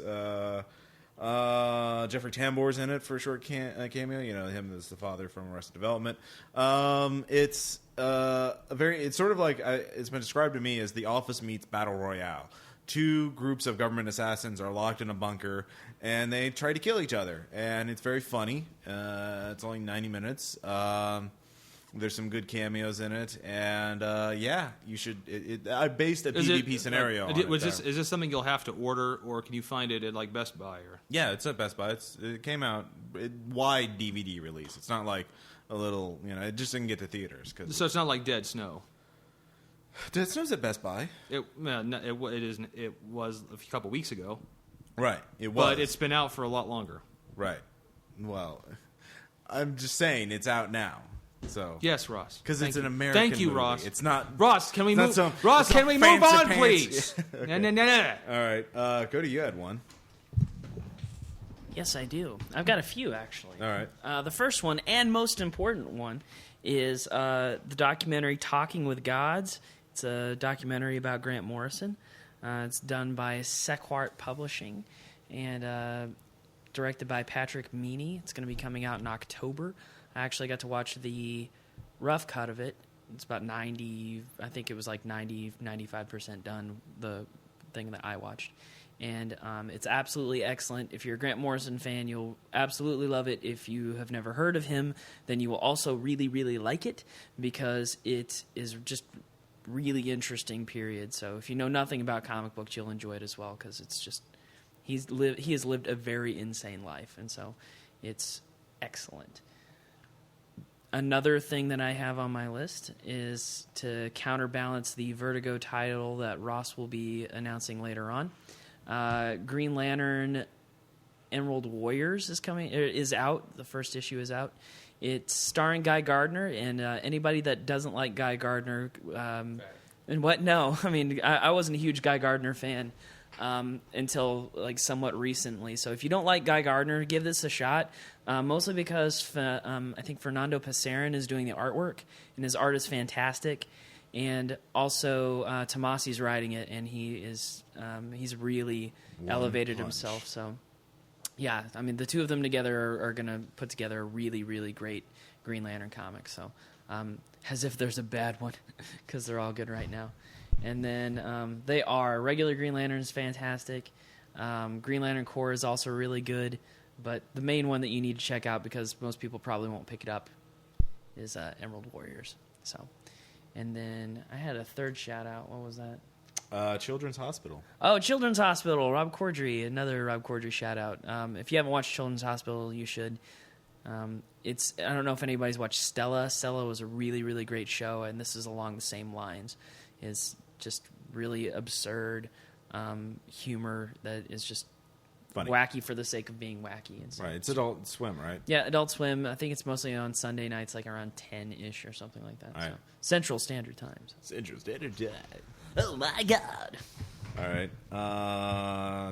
Jeffrey Tambor's in it for a short cameo. You know him as the father from Arrested Development. It's sort of like it's been described to me as The Office meets Battle Royale. Two groups of government assassins are locked in a bunker, and they try to kill each other. And it's very funny. It's only 90 minutes. There's some good cameos in it, and you should. I based a PvP scenario on it. Is this something you'll have to order, or can you find it at like Best Buy? Or yeah, it's at Best Buy. It came out wide DVD release. It's not like a little, it just didn't get to theaters. So it's not like Dead Snow. Dead Snow's at Best Buy. It was a couple weeks ago. Right, it was. But it's been out for a lot longer. Right. Well, I'm just saying it's out now. So yes, Ross. Because it's an American Thank you, movie. Ross. It's not. Ross, can we move? Ross, can we move on, please? Okay. No. All right, Cody, you had one. Yes, I do. I've got a few actually. All right. The first one and most important one is the documentary "Talking with Gods." It's a documentary about Grant Morrison. It's done by Sequart Publishing and directed by Patrick Meany. It's going to be coming out in October. I actually got to watch the rough cut of it. It's about 90, I think it was like 95% done, the thing that I watched. And it's absolutely excellent. If you're a Grant Morrison fan, you'll absolutely love it. If you have never heard of him, then you will also really, really like it because it is just really interesting period. So if you know nothing about comic books, you'll enjoy it as well because it's just he has lived a very insane life, and so it's excellent. Another thing that I have on my list is to counterbalance the Vertigo title that Ross will be announcing later on. Green Lantern Emerald Warriors is out. The first issue is out. It's starring Guy Gardner, and anybody that doesn't like Guy Gardner, and what? No, I mean I wasn't a huge Guy Gardner fan until like somewhat recently. So if you don't like Guy Gardner, give this a shot. Mostly because I think Fernando Pescerin is doing the artwork, and his art is fantastic. And also Tomasi's writing it, and he's really elevated himself. So. Yeah, I mean, the two of them together are going to put together a really, really great Green Lantern comic. So, as if there's a bad one, because they're all good right now. And then they are. Regular Green Lantern is fantastic. Green Lantern Corps is also really good. But the main one that you need to check out, because most people probably won't pick it up, is Emerald Warriors. So, and then I had a third shout-out. What was that? Children's Hospital. Oh, Children's Hospital. Rob Corddry. Another Rob Corddry shout-out. If you haven't watched Children's Hospital, you should. I don't know if anybody's watched Stella. Stella was a really, really great show, and this is along the same lines. It's just really absurd humor that is just funny. Wacky for the sake of being wacky. And right. It's Adult Swim, right? Yeah, Adult Swim. I think it's mostly on Sunday nights, like around 10-ish or something like that. Right. So. Central Standard Time. Central Standard Time. Oh, my God. All right.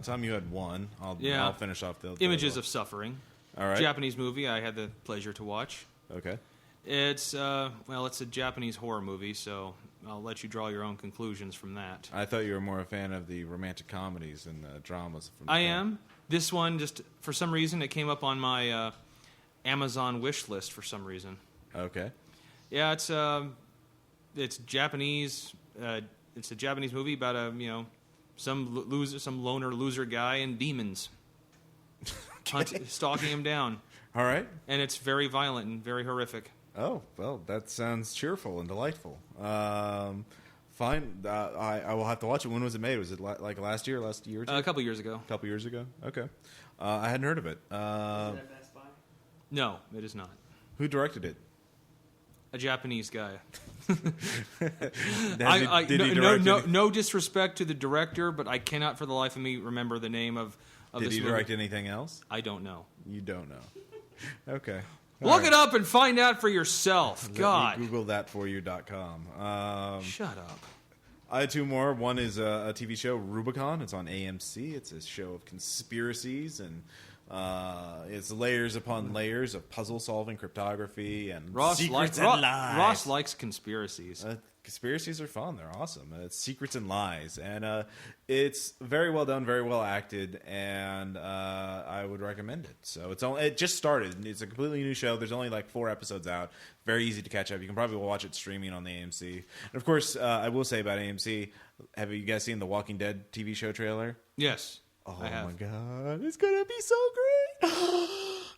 Tom, you had one. I'll finish off the Images of Suffering. All right. Japanese movie I had the pleasure to watch. Okay. It's it's a Japanese horror movie, so I'll let you draw your own conclusions from that. I thought you were more a fan of the romantic comedies and dramas. I am. This one, just for some reason, it came up on my Amazon wish list for some reason. Okay. Yeah, it's Japanese. It's a Japanese movie about some loner loser guy and demons stalking him down. All right. And it's very violent and very horrific. Oh, well, that sounds cheerful and delightful. Fine. I will have to watch it. When was it made? Was it like last year or two? A couple years ago. A couple years ago? Okay. I hadn't heard of it. Is it at Best Buy? No, it is not. Who directed it? A Japanese guy. No disrespect to the director, but I cannot for the life of me remember the name of this movie. Did he direct anything else? I don't know. You don't know. Okay. Look it up and find out for yourself. God. GoogleThatForYou.com. Shut up. I had two more. One is a TV show, Rubicon. It's on AMC. It's a show of conspiracies and it's layers upon layers of puzzle solving, cryptography, and secrets and lies. Ross likes conspiracies. Conspiracies are fun. They're awesome. It's secrets and lies, and it's very well done, very well acted, and I would recommend it. So it just started. It's a completely new show. There's only like 4 episodes out. Very easy to catch up. You can probably watch it streaming on the AMC. And of course, I will say about AMC. Have you guys seen the Walking Dead TV show trailer? Yes. Oh I have. my god, it's gonna be so great!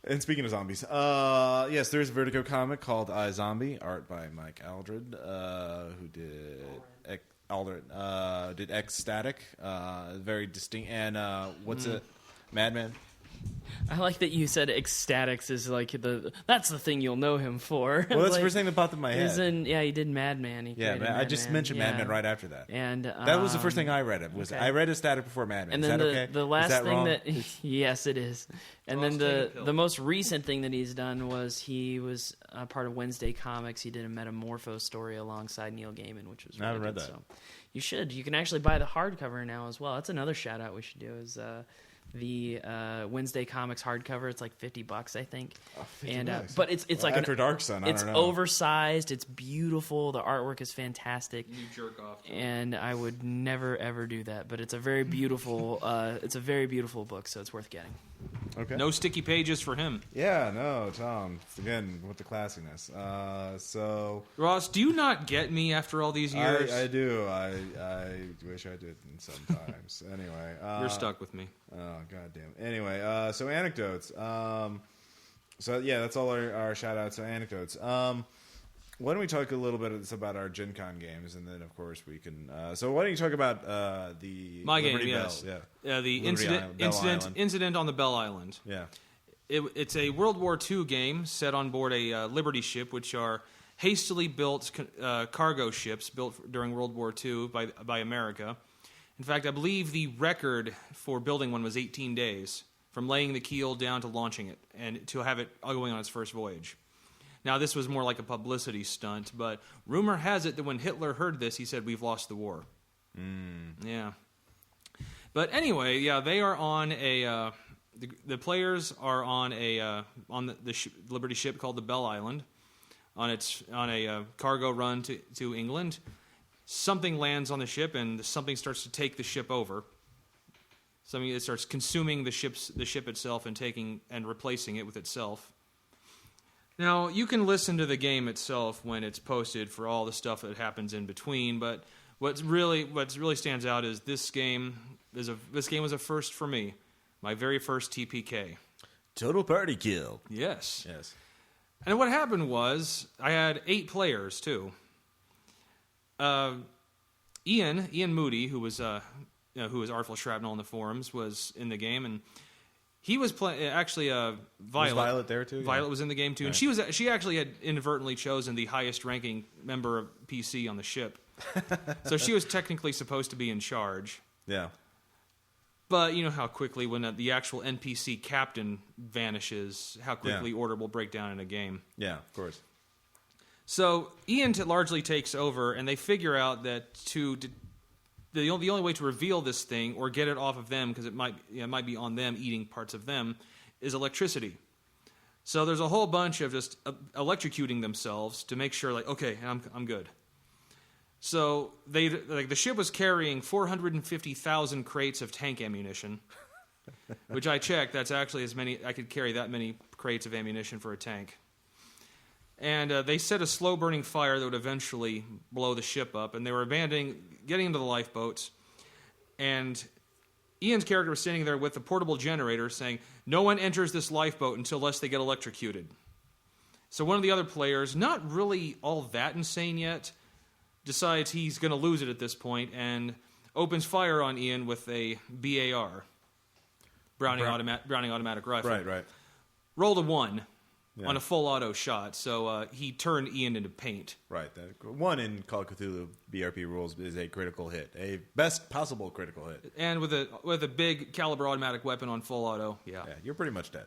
And speaking of zombies, yes, there's a Vertigo comic called iZombie, art by Mike Aldred, who did Ecstatic, very distinct. And what's it? Madman. I like that you said Ecstatics is like that's the thing you'll know him for. Well, that's the first thing that popped in my head. He did Madman. I just mentioned Madman right after that. And that was the first thing I read. I read Ecstatic before Madman. And is then that okay? The last thing wrong? Yes, it is. And then the most recent thing that he's done was he was part of Wednesday Comics. He did a Metamorpho story alongside Neil Gaiman, which was really I haven't read good. that. So you should. You can actually buy the hardcover now as well. That's another shout out we should do is the Wednesday Comics hardcover. It's like $50, I think. Oh, and nice. But it's like After Dark Sun. I don't know. Oversized. It's beautiful. The artwork is fantastic. You jerk off. And I would never ever do that. But it's a very beautiful. It's a very beautiful book, so it's worth getting. Okay. No sticky pages for him. Yeah, no, Tom. Again, with the classiness. So Ross, do you not get me after all these years? I do. I wish I didn't sometimes. Anyway, you're stuck with me. Oh, goddamn. Anyway, so anecdotes. So yeah, that's all our shout outs. So anecdotes. Why don't we talk a little bit about our Gencon games, and then of course we can. So why don't you talk about the my Liberty game? Bell? Yes. Yeah. The Liberty incident on the Bell Island. Yeah. It's a World War II game set on board a Liberty ship, which are hastily built cargo ships built during World War II by America. In fact, I believe the record for building one was 18 days, from laying the keel down to launching it, and to have it going on its first voyage. Now, this was more like a publicity stunt, but rumor has it that when Hitler heard this, he said, "We've lost the war." Yeah. But anyway, yeah, they are on a... the players are on a Liberty ship called the Bell Island, on a cargo run to England. Something lands on the ship, and something starts to take the ship over. Something that starts consuming the ship itself and replacing it with itself. Now, you can listen to the game itself when it's posted for all the stuff that happens in between, but what really stands out is this game was a first for me. My very first TPK. Total party kill. Yes. Yes. And what happened was I had 8 players too. Ian Moody, who was Artful Shrapnel on the forums, was in the game, and he was playing. Actually, Violet. Was Violet there too? Violet was in the game too, and she actually had inadvertently chosen the highest ranking member of PC on the ship, so she was technically supposed to be in charge. Yeah. But you know how quickly when the actual NPC captain vanishes, how quickly order will break down in a game. Yeah, of course. So Ian largely takes over, and they figure out that the only way to reveal this thing or get it off of them, because it might be on them eating parts of them, is electricity. So there's a whole bunch of just electrocuting themselves to make sure, like, okay, I'm good. So the ship was carrying 450,000 crates of tank ammunition, which I checked. That's actually as many. I could carry that many crates of ammunition for a tank. And they set a slow-burning fire that would eventually blow the ship up. And they were getting into the lifeboats. And Ian's character was standing there with a portable generator saying, "No one enters this lifeboat unless they get electrocuted." So one of the other players, not really all that insane yet, decides he's going to lose it at this point and opens fire on Ian with a BAR, Browning automatic rifle. Right. Rolled a 1 on a full auto shot, so he turned Ian into paint. Right. 1 in Call of Cthulhu BRP rules is a critical hit, a best possible critical hit. And with a big caliber automatic weapon on full auto, yeah, you're pretty much dead.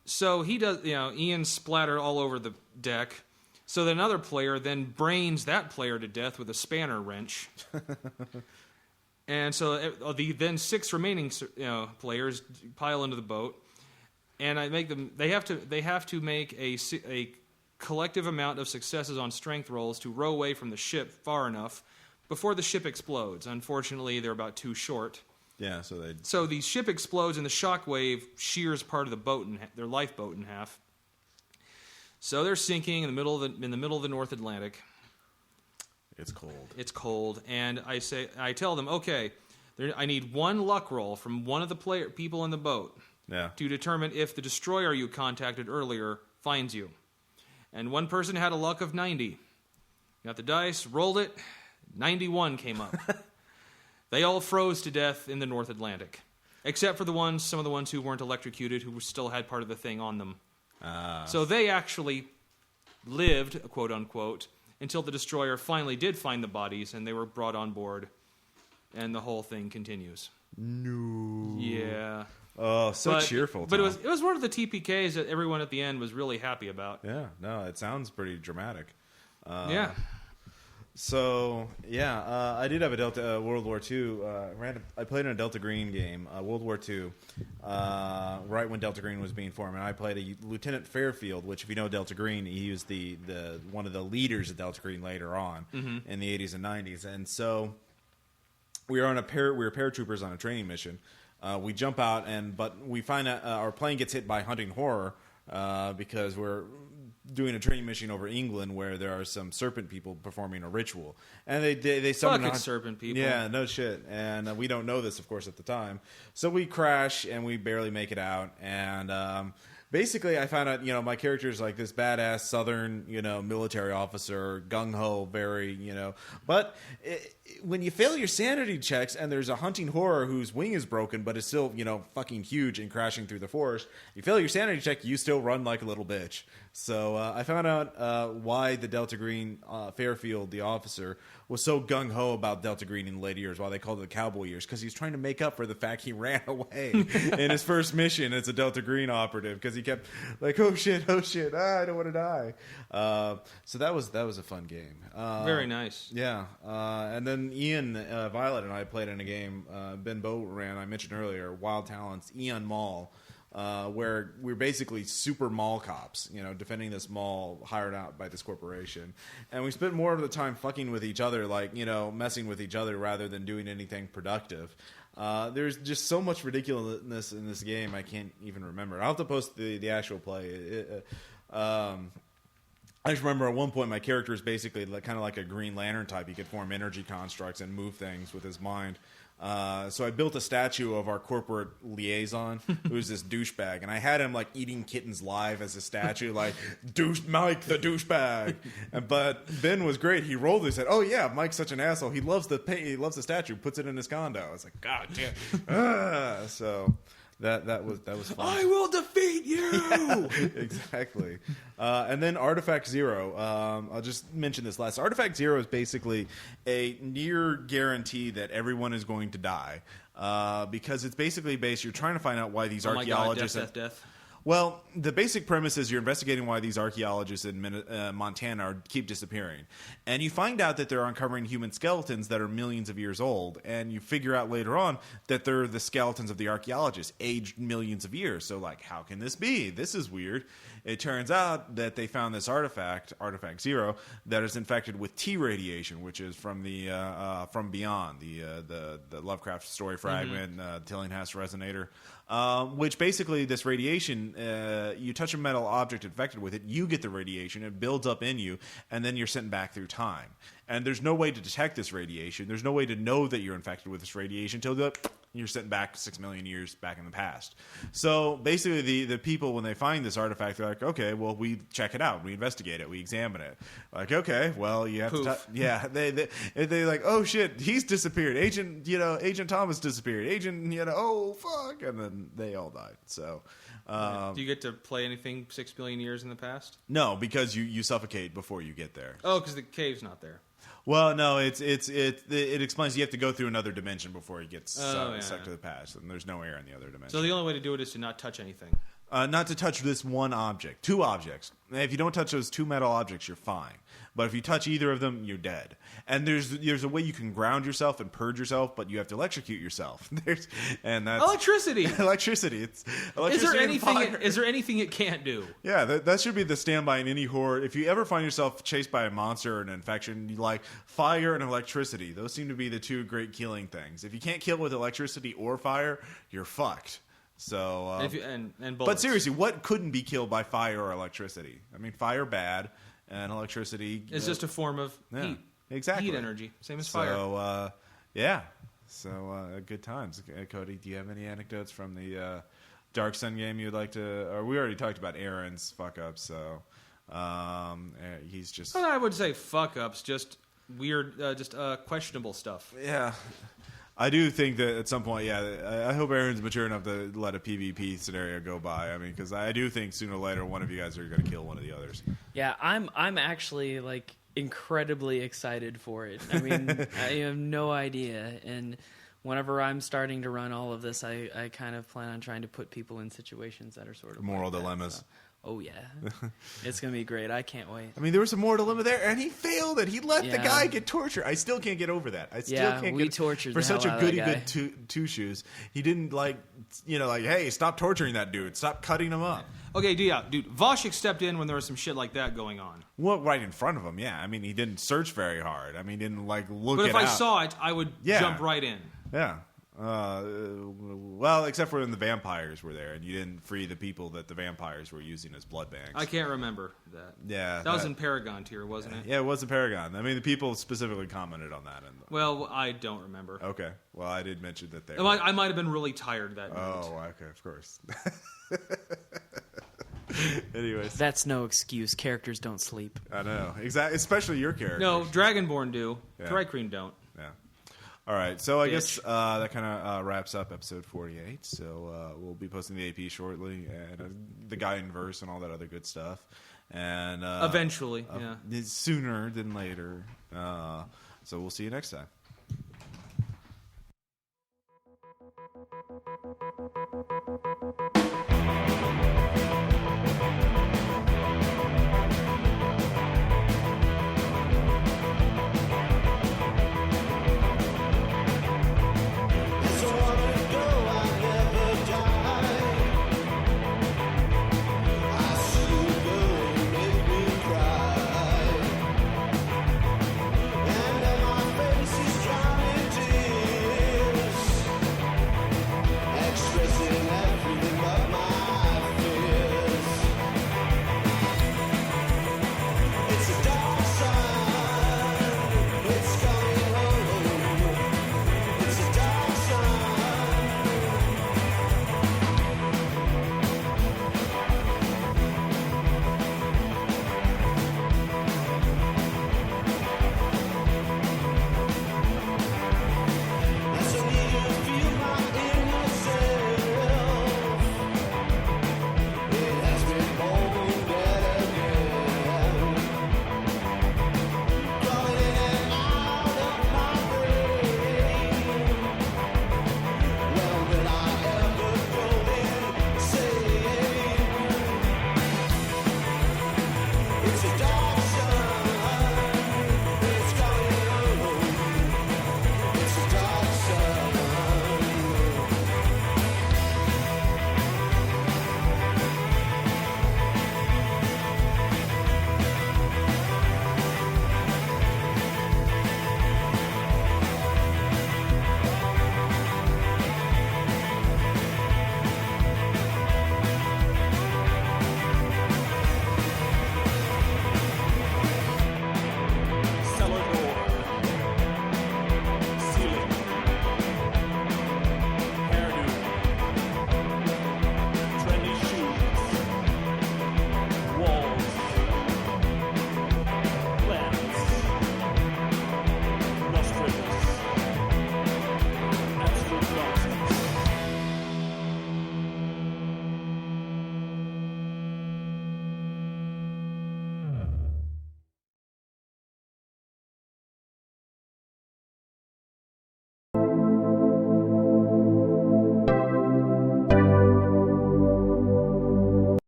So he does, Ian splattered all over the deck. So then another player then brains that player to death with a spanner wrench. And so the then 6 remaining players pile into the boat, and I make them. They have to make a collective amount of successes on strength rolls to row away from the ship far enough before the ship explodes. Unfortunately, they're about too short. Yeah, so the ship explodes and the shockwave shears part of the boat their lifeboat in half. So they're sinking in the middle of the North Atlantic. It's cold, and I tell them, okay, I need 1 luck roll from one of the people in the boat to determine if the destroyer you contacted earlier finds you. And one person had a luck of 90. Got the dice, rolled it, 91 came up. They all froze to death in the North Atlantic, except for some of the ones who weren't electrocuted, who still had part of the thing on them. So they actually lived, quote unquote, until the destroyer finally did find the bodies, and they were brought on board, and the whole thing continues. No. Yeah. Oh, cheerful. But it was one of the TPKs that everyone at the end was really happy about. Yeah. No, it sounds pretty dramatic. Yeah. So, I did have a Delta World War II. I played in a Delta Green game, World War II, right when Delta Green was being formed. And I played a Lieutenant Fairfield, which, if you know Delta Green, he was the one of the leaders of Delta Green later on in the 80s and 90s. And so we were paratroopers on a training mission. We jump out, but we find out our plane gets hit by hunting horror because we're doing a training mission over England where there are some serpent people performing a ritual, and they summon fucking serpent people. Yeah, no shit, and we don't know this, of course, at the time. So we crash and we barely make it out, and basically I found out, my character is like this badass Southern, military officer, gung ho, very, but when you fail your sanity checks and there's a hunting horror whose wing is broken but is still, fucking huge and crashing through the forest, you fail your sanity check, you still run like a little bitch. So I found out why the Delta Green Fairfield, the officer, was so gung-ho about Delta Green in later years, why they called it the cowboy years, because he's trying to make up for the fact he ran away in his first mission as a Delta Green operative, because he kept like, oh shit, I don't want to die. So that was a fun game. Very nice. Yeah. And then Ian, Violet, and I played in a game Ben Bow ran, I mentioned earlier, Wild Talents, Eon Mall, where we're basically super mall cops, defending this mall hired out by this corporation. And we spent more of the time fucking with each other, like, messing with each other rather than doing anything productive. There's just so much ridiculousness in this game, I can't even remember. I'll have to post the actual play. I just remember at one point my character is basically kind of like a Green Lantern type. He could form energy constructs and move things with his mind. So I built a statue of our corporate liaison, who's this douchebag, and I had him like eating kittens live as a statue, like Mike the douchebag. But Ben was great. He rolled it. He said, "Oh yeah, Mike's such an asshole. He loves the statue. Puts it in his condo." I was like, "God damn!" So that was fun. I will defeat you. Yeah, exactly. And then Artifact Zero. I'll just mention this last. Artifact Zero is basically a near guarantee that everyone is going to die, because it's basically based. You're trying to find out why these archaeologists. My God, death. Well, the basic premise is you're investigating why these archaeologists in Montana keep disappearing. And you find out that they're uncovering human skeletons that are millions of years old. And you figure out later on that they're the skeletons of the archaeologists, aged millions of years. So, like, how can this be? This is weird. It turns out that they found this artifact, Artifact Zero, that is infected with T radiation, which is from from beyond, the Lovecraft story fragment, Tillinghast resonator. Which basically this radiation, you touch a metal object infected with it, you get the radiation, it builds up in you, and then you're sent back through time. And there's no way to detect this radiation. There's no way to know that you're infected with this radiation until you're sent back 6 million years back in the past. So basically the people, when they find this artifact, they're like, okay, well, we check it out. We investigate it. We examine it. Like, okay, well, you have to... Yeah, they like, oh, shit, he's disappeared. Agent Thomas disappeared. Oh, fuck. And then they all died. So... do you get to play anything 6 billion years in the past? No, because you suffocate before you get there. Oh, because the cave's not there. Well, no, it explains you have to go through another dimension before you get sucked to the past, and there's no air in the other dimension. So the only way to do it is to not touch anything. Not to touch this one object. 2 objects. If you don't touch those 2 metal objects, you're fine. But if you touch either of them, you're dead. And there's a way you can ground yourself and purge yourself, but you have to electrocute yourself. And that's electricity. Electricity. It's electricity. Is there anything it can't do? Yeah, that should be the standby in any horror. If you ever find yourself chased by a monster or an infection, you like fire and electricity. Those seem to be the 2 great killing things. If you can't kill with electricity or fire, you're fucked. So, and bullets. But seriously, what couldn't be killed by fire or electricity? I mean, fire bad, and electricity. It's just a form of heat. Exactly. Heat energy, same as fire. So, yeah. So, good times. Cody, do you have any anecdotes from the Dark Sun game you'd like to? Or we already talked about Aaron's fuck ups. So, he's just. Well, I would say fuck ups, just weird, questionable stuff. Yeah. I do think that at some point, I hope Aaron's mature enough to let a PvP scenario go by. I mean, because I do think sooner or later one of you guys are going to kill one of the others. Yeah, I'm actually like incredibly excited for it. I mean, I have no idea. And whenever I'm starting to run all of this, I kind of plan on trying to put people in situations that are sort of moral like dilemmas. So. Oh, yeah. It's going to be great. I can't wait. I mean, there was a moral dilemma there, and he failed it. He let the guy get tortured. I still can't get over that. I still can't get tortured for such a good two shoes. He didn't, hey, stop torturing that dude. Stop cutting him up. Okay, dude, Voshik stepped in when there was some shit like that going on. Well, right in front of him, yeah. I mean, he didn't search very hard. I mean, he didn't, look But if it I out. saw it, I would jump right in. Yeah. Well, except for when the vampires were there, and you didn't free the people that the vampires were using as blood banks. I can't remember that. Yeah, that was in Paragon tier, wasn't it? Yeah, it was in Paragon. I mean, the people specifically commented on that. Well, I don't remember. Okay. Well, I did mention that they. I might have been really tired that night. Oh, okay, of course. Anyways, that's no excuse. Characters don't sleep. I know, exactly. Especially your character. No, Dragonborn do. Yeah. Thri-Kreen don't. Yeah. All right, so I guess that kind of wraps up episode 48. So we'll be posting the AP shortly, and the guy in verse and all that other good stuff. And eventually, sooner than later. So we'll see you next time.